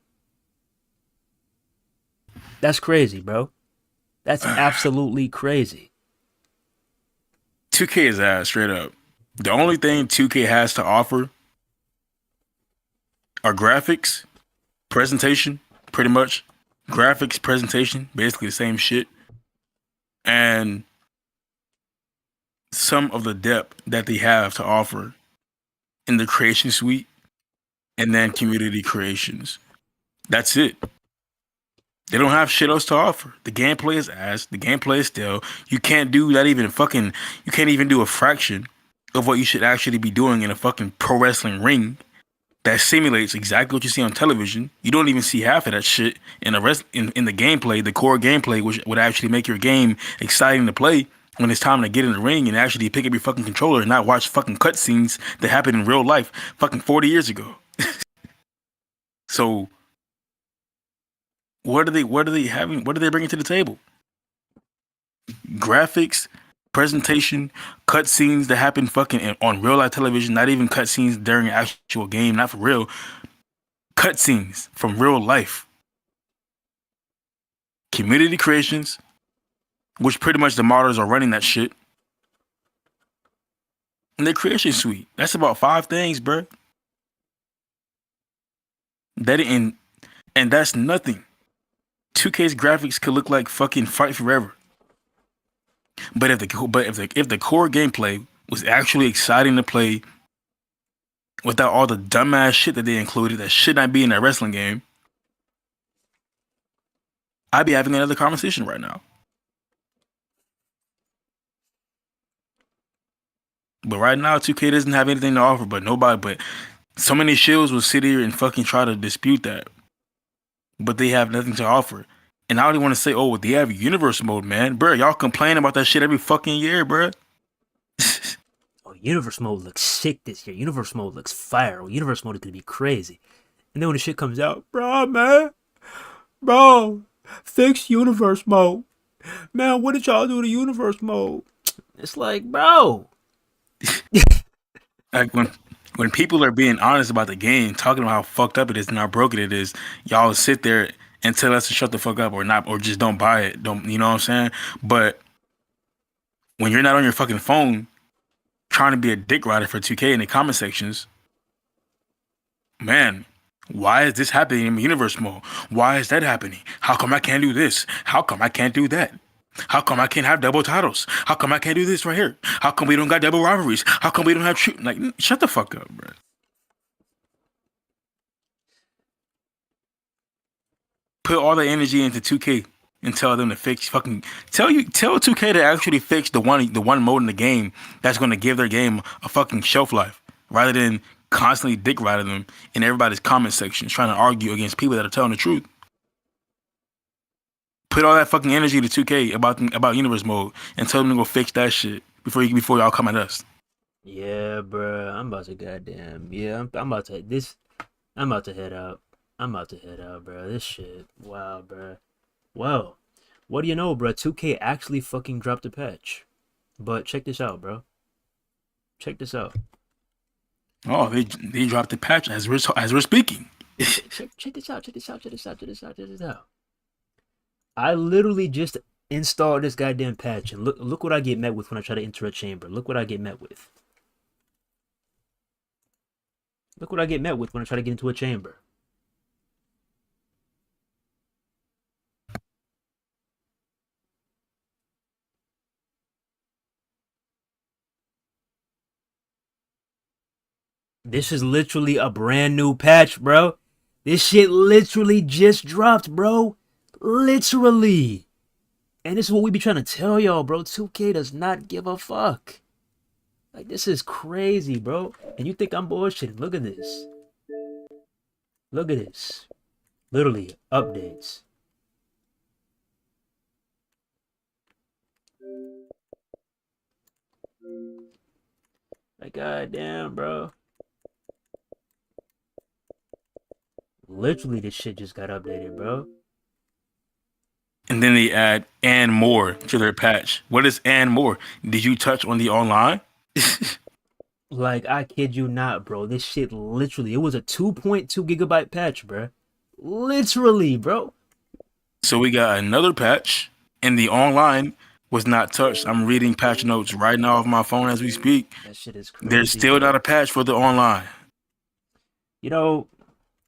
Speaker 1: That's crazy, bro. That's absolutely crazy.
Speaker 2: 2K is ass, straight up. The only thing 2K has to offer are graphics, presentation, pretty much. Graphics, presentation, basically the same shit. And some of the depth that they have to offer in the creation suite and then community creations. That's it. They don't have shit else to offer. The gameplay is ass. The gameplay is still. You can't do that even fucking. You can't even do a fraction of what you should actually be doing in a fucking pro wrestling ring that simulates exactly what you see on television. You don't even see half of that shit in in the gameplay, the core gameplay, which would actually make your game exciting to play when it's time to get in the ring and actually pick up your fucking controller and not watch fucking cutscenes that happened in real life fucking 40 years ago. So what are they having? What are they bringing to the table? Graphics, presentation, cutscenes that happen fucking on real life television, not even cutscenes during an actual game, not for real. Cutscenes from real life. Community creations, which pretty much the modders are running that shit. And their creation suite. That's about 5 things, bro. That and that's nothing. 2K's graphics could look like fucking Fight Forever. But if the core gameplay was actually exciting to play without all the dumbass shit that they included that should not be in that wrestling game, I'd be having another conversation right now. But right now, 2K doesn't have anything to offer. But so many shills will sit here and fucking try to dispute that. But they have nothing to offer. And I don't even want to say, oh, they have universe mode, man. Bro, y'all complain about that shit every fucking year, bro.
Speaker 1: Oh, universe mode looks sick this year. Universe mode looks fire. Oh, universe mode is gonna be crazy. And then when the shit comes out, bro, fix universe mode. Man, what did y'all do to universe mode? It's like, bro.
Speaker 2: Like when people are being honest about the game, talking about how fucked up it is and how broken it is, y'all sit there and tell us to shut the fuck up or not, or just don't buy it. Don't, you know what I'm saying? But when you're not on your fucking phone trying to be a dick rider for 2K in the comment sections, man, why is this happening in universe mode? Why is that happening? How come I can't do this? How come I can't do that? How come I can't have double titles? How come I can't do this right here? How come we don't got double rivalries? How come we don't have like shut the fuck up, bro. Put all the energy into 2K and tell them to fix fucking tell 2K to actually fix the one mode in the game that's going to give their game a fucking shelf life rather than constantly dick riding them in everybody's comment sections trying to argue against people that are telling the truth. Put all that fucking energy to 2K about universe mode and tell them to go fix that shit before y'all come at us.
Speaker 1: Yeah, bro. I'm about to goddamn. Yeah, I'm about to this. I'm about to head out. Bro. This shit. Wow, bro. Well, what do you know, bro? 2K actually fucking dropped a patch. But check this out, bro. Check this out.
Speaker 2: Oh, they dropped the patch as we're speaking.
Speaker 1: Check this out. I literally just installed this goddamn patch, and look what I get met with when I try to enter a chamber. Look what I get met with. Look what I get met with when I try to get into a chamber. This is literally a brand new patch, bro. This shit literally just dropped, bro. Literally. And this is what we be trying to tell y'all, bro. 2K does not give a fuck. Like, this is crazy, bro. And you think I'm bullshitting. Look at this. Look at this. Literally, updates. Like, goddamn, bro. Literally, this shit just got updated, bro.
Speaker 2: And then they add and more to their patch. What is and more? Did you touch on the online?
Speaker 1: Like, I kid you not, bro. This shit literally, it was a 2.2 gigabyte patch, bro. Literally, bro.
Speaker 2: So we got another patch in the online was not touched. I'm reading patch notes right now off my phone as we speak.
Speaker 1: That shit is
Speaker 2: There's
Speaker 1: crazy.
Speaker 2: still not a patch for the online.
Speaker 1: You know,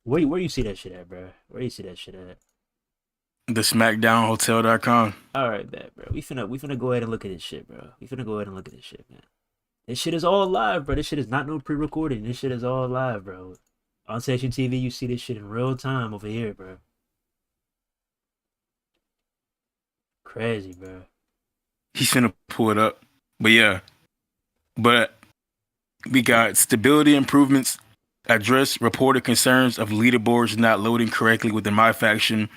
Speaker 1: where you see that shit at, bro? Where you see that shit at?
Speaker 2: The SmackDownHotel.com.
Speaker 1: All right, bad, bro. We finna go ahead and look at this shit, bro. We finna go ahead and look at this shit, man. This shit is all live, bro. This shit is not no pre-recording. This shit is all live, bro. On Station TV, you see this shit in real time over here, bro. Crazy, bro.
Speaker 2: He's finna pull it up. But yeah. But we got stability improvements, address reported concerns of leaderboards not loading correctly within MyFaction,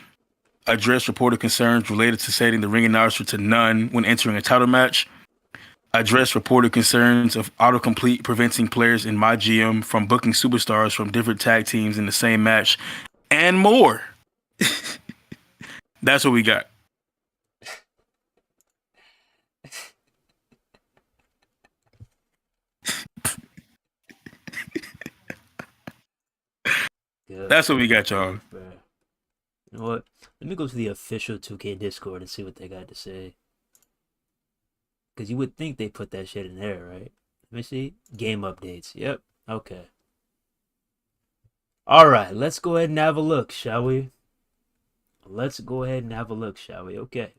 Speaker 2: address reported concerns related to setting the ring announcer to none when entering a title match, address reported concerns of autocomplete preventing players in my GM from booking superstars from different tag teams in the same match, and more. That's what we got.
Speaker 1: Good.
Speaker 2: That's what we got, y'all.
Speaker 1: Bro. You know what? Let me go to the official 2K Discord and see what they got to say. Because you would think they put that shit in there, right? Let me see. Game updates. Yep. Okay. Alright, let's go ahead and have a look, shall we? Let's go ahead and have a look, shall we? Okay.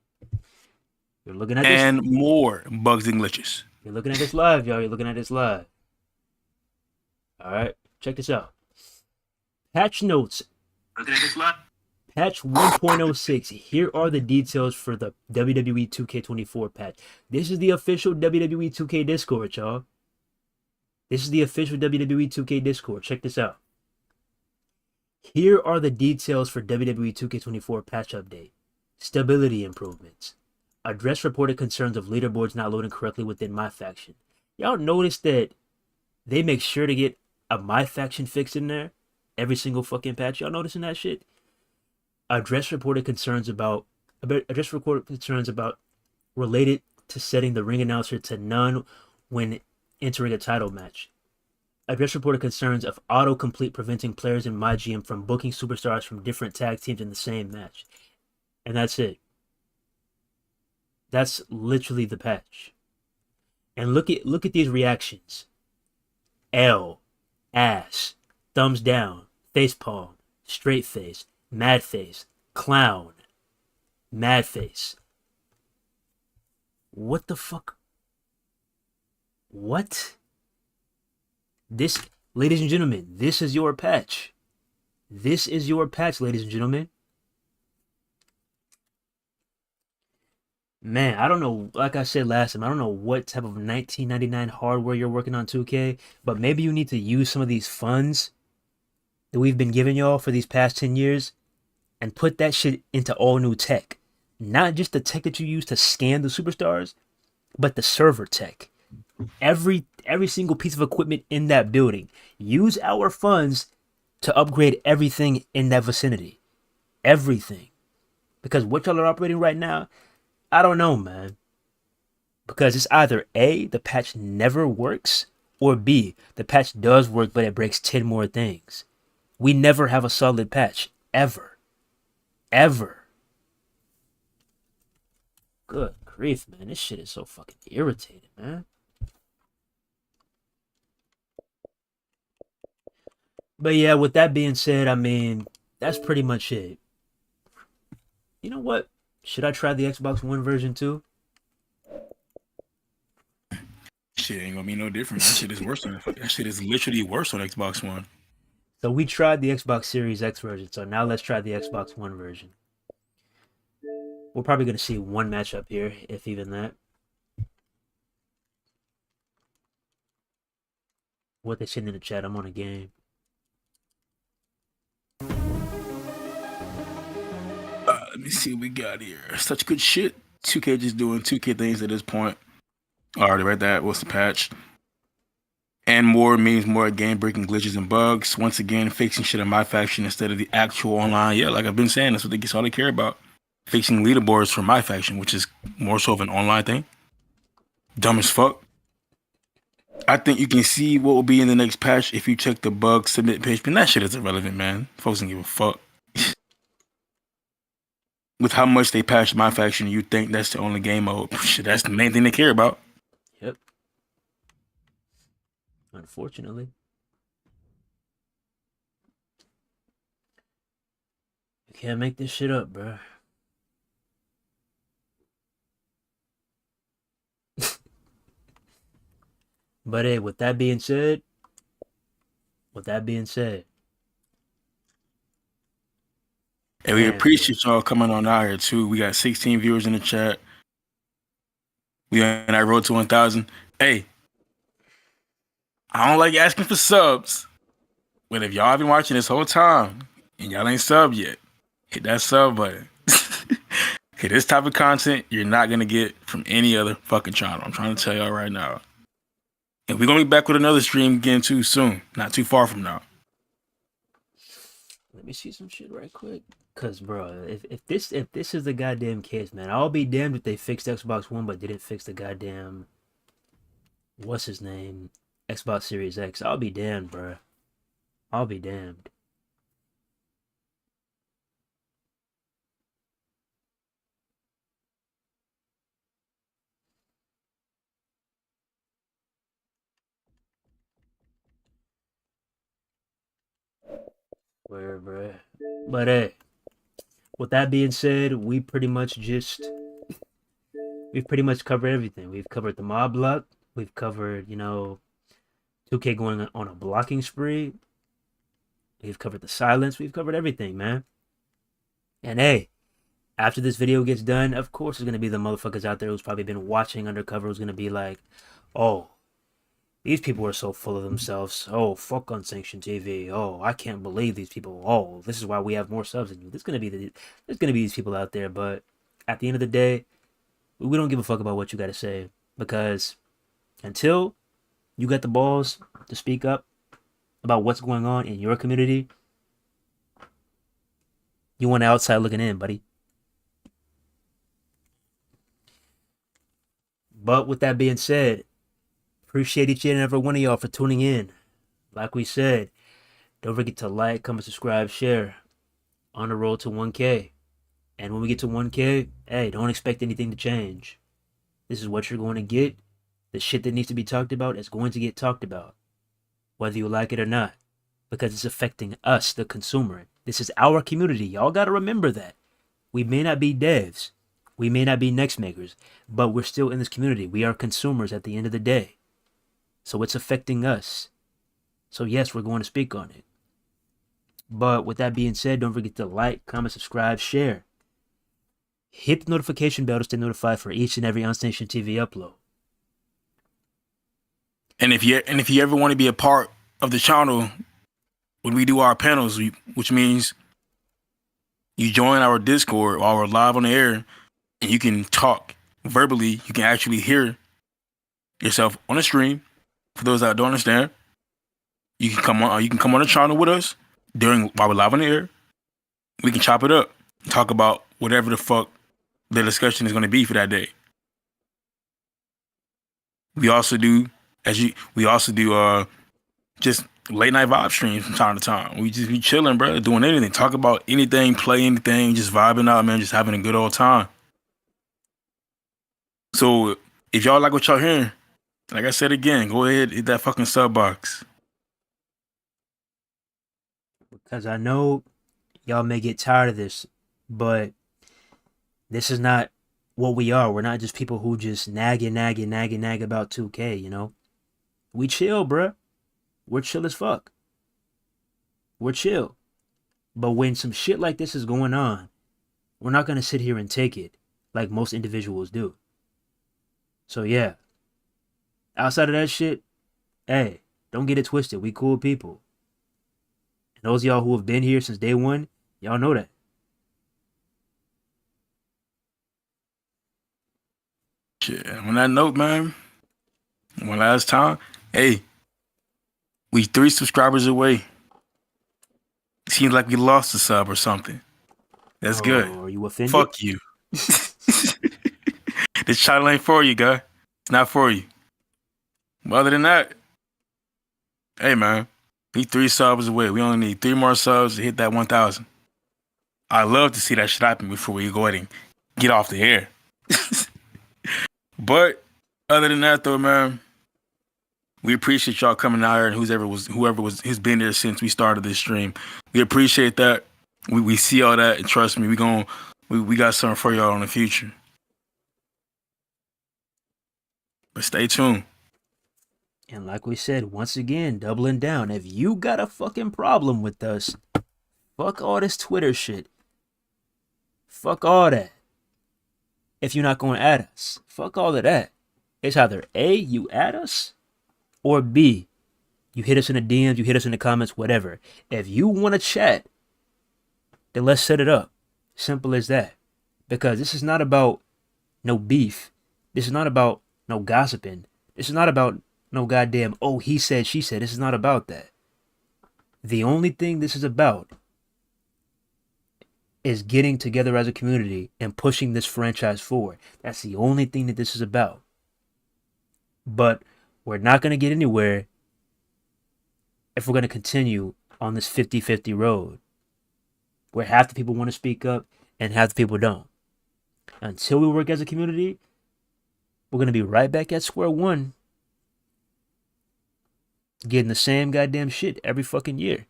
Speaker 1: You're looking at this.
Speaker 2: And more bugs and glitches.
Speaker 1: You're looking at this live, y'all. You're looking at this live. Alright, check this out. Patch notes.
Speaker 2: Looking at this live?
Speaker 1: Patch 1.06. Here are the details for the WWE 2K24 patch. This is the official WWE 2K Discord, y'all. This is the official WWE 2K Discord. Check this out. Here are the details for WWE 2K24 patch update. Stability improvements. Address reported concerns of leaderboards not loading correctly within MyFaction. Y'all notice that they make sure to get a MyFaction fix in there every single fucking patch. Y'all noticing that shit? Address reported concerns about related to setting the ring announcer to none when entering a title match. Address reported concerns of autocomplete preventing players in my GM from booking superstars from different tag teams in the same match. And that's it. That's literally the patch. And look at these reactions. L, ass, thumbs down, face palm, straight face, mad face, clown, mad face. What the fuck? What? This, ladies and gentlemen, this is your patch. This is your patch, ladies and gentlemen. Man, I don't know, like I said last time, I don't know what type of 1999 hardware you're working on 2K, but maybe you need to use some of these funds that we've been giving y'all for these past 10 years and put that shit into all new tech. Not just the tech that you use to scan the superstars, but the server tech. Every single piece of equipment in that building. Use our funds to upgrade everything in that vicinity. Everything. Because what y'all are operating right now, I don't know, man. Because it's either A, the patch never works, or B, the patch does work, but it breaks 10 more things. We never have a solid patch. Ever. Ever. Good grief, man. This shit is so fucking irritating, man. But yeah, with that being said, I mean, that's pretty much it. You know what? Should I try the Xbox One version too?
Speaker 2: Shit ain't gonna be no different. That shit is worse than that shit is literally worse on Xbox One.
Speaker 1: So we tried the Xbox Series X version, so now let's try the Xbox One version. We're probably gonna see one matchup here, if even that. What they saying in the chat, I'm on a game.
Speaker 2: Let me see what we got here. Such good shit. 2K just doing 2K things at this point. Already read that. What's the patch? And more means more game-breaking glitches and bugs. Once again, fixing shit in MyFaction instead of the actual online. Yeah, like I've been saying, that's all they care about. Fixing leaderboards for MyFaction, which is more so of an online thing. Dumb as fuck. I think you can see what will be in the next patch if you check the bug submit page. But that shit is irrelevant, man. Folks don't give a fuck. with how much they patched MyFaction, you think that's the only game mode. Shit, that's the main thing they care about.
Speaker 1: Yep. Unfortunately. You can't make this shit up, bro. But hey, with that being said,
Speaker 2: And we
Speaker 1: man,
Speaker 2: appreciate y'all coming on out here too. We got 16 viewers in the chat. We on that road to 1,000. Hey, I don't like asking for subs, but if y'all been watching this whole time and y'all ain't subbed yet, hit that sub button. Okay, this type of content you're not gonna get from any other fucking channel. I'm trying to tell y'all right now. And we're gonna be back with another stream again too soon, not too far from now.
Speaker 1: let me see some shit right quick. Cause bro, if this is the goddamn case, man, I'll be damned if they fixed Xbox One but didn't fix the goddamn what's his name Xbox Series X. I'll be damned, bro. I'll be damned. Where, bro? But hey, with that being said, we've pretty much covered everything. We've covered the mob luck. We've covered, 2K going on a blocking spree. We've covered the silence. We've covered everything, man. And hey, after this video gets done, of course, there's gonna be the motherfuckers out there who's probably been watching undercover who's gonna be like, "Oh, these people are so full of themselves. Oh, fuck unsanctioned TV. Oh, I can't believe these people. Oh, this is why we have more subs than you." There's gonna be these people out there, but at the end of the day, we don't give a fuck about what you gotta say because until you got the balls to speak up about what's going on in your community, you want outside looking in, buddy. But with that being said, appreciate each and every one of y'all for tuning in. Like we said, don't forget to like, comment, subscribe, share on the road to 1K. And when we get to 1K, hey, don't expect anything to change. This is what you're going to get. The shit that needs to be talked about is going to get talked about, whether you like it or not, because it's affecting us, the consumer. This is our community. Y'all got to remember that. We may not be devs. We may not be next makers, but we're still in this community. We are consumers at the end of the day. So it's affecting us. So yes, we're going to speak on it. But with that being said, don't forget to like, comment, subscribe, share. Hit the notification bell to stay notified for each and every Unsanctioned TV upload.
Speaker 2: And if you ever want to be a part of the channel when we do our panels, which means you join our Discord while we're live on the air, and you can talk verbally. You can actually hear yourself on the stream. For those that don't understand, you can come on. You can come on the channel with us while we're live on the air. We can chop it up, talk about whatever the fuck the discussion is going to be for that day. We also do just late night vibe streams from time to time. We just be chilling, bro, doing anything, talk about anything, play anything, just vibing out, man, just having a good old time. So if y'all like what y'all hearing, like I said again, go ahead, hit that fucking sub box.
Speaker 1: Because I know y'all may get tired of this, but this is not what we are. We're not just people who just nag about 2K, you know? We chill, bruh. We're chill as fuck. We're chill. But when some shit like this is going on, we're not going to sit here and take it like most individuals do. So yeah. Outside of that shit, hey, don't get it twisted. We cool people. And those of y'all who have been here since day one, y'all know that.
Speaker 2: Shit, on that note, man, one last time, hey, we 3 subscribers away. Seems like we lost a sub or something. That's good.
Speaker 1: Are you offended?
Speaker 2: Fuck you. This channel ain't for you, guy. It's not for you. But other than that, hey, man, we 3 subs away. We only need 3 more subs to hit that 1,000. I love to see that shit happen before we go ahead and get off the air. But other than that, though, man, we appreciate y'all coming out here and whoever has been there since we started this stream. We appreciate that. We see all that, and trust me, we got something for y'all in the future. But stay tuned.
Speaker 1: And like we said, once again, doubling down. If you got a fucking problem with us, fuck all this Twitter shit. Fuck all that. If you're not going to add us, fuck all of that. It's either A, you add us, or B, you hit us in the DMs, you hit us in the comments, whatever. If you want to chat, then let's set it up. Simple as that. Because this is not about no beef. This is not about no gossiping. This is not about no goddamn, oh, he said, she said. This is not about that. The only thing this is about is getting together as a community and pushing this franchise forward. That's the only thing that this is about. But we're not going to get anywhere if we're going to continue on this 50-50 road, where half the people want to speak up and half the people don't. Until we work as a community, we're going to be right back at square one, getting the same goddamn shit every fucking year.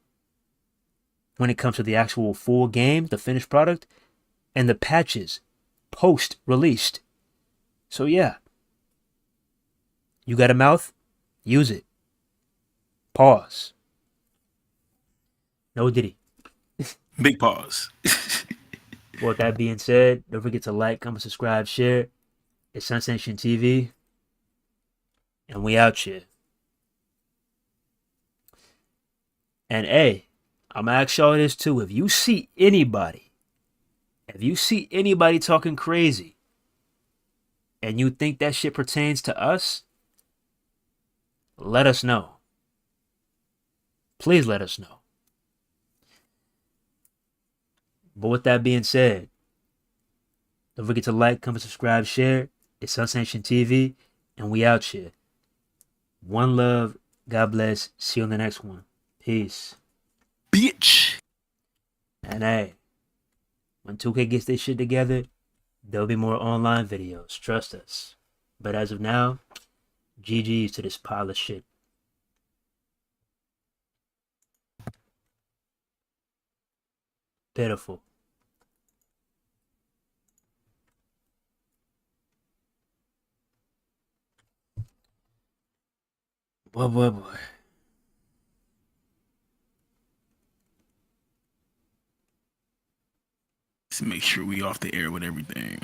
Speaker 1: When it comes to the actual full game, the finished product, and the patches post-released. So yeah. You got a mouth? Use it. Pause. No diddy.
Speaker 2: Big pause.
Speaker 1: With that being said, don't forget to like, comment, subscribe, share. It's Sensation TV. And we out here. And hey, I'm gonna ask y'all this too. If you see anybody talking crazy and you think that shit pertains to us, let us know. Please let us know. But with that being said, don't forget to like, comment, subscribe, share. It's Sensation TV, and we out here. One love. God bless. See you on the next one. Peace.
Speaker 2: Bitch.
Speaker 1: And hey, when 2K gets this shit together, there'll be more online videos. Trust us. But as of now, GG's to this pile of shit. Pitiful. Boy.
Speaker 2: Let's make sure we off the air with everything.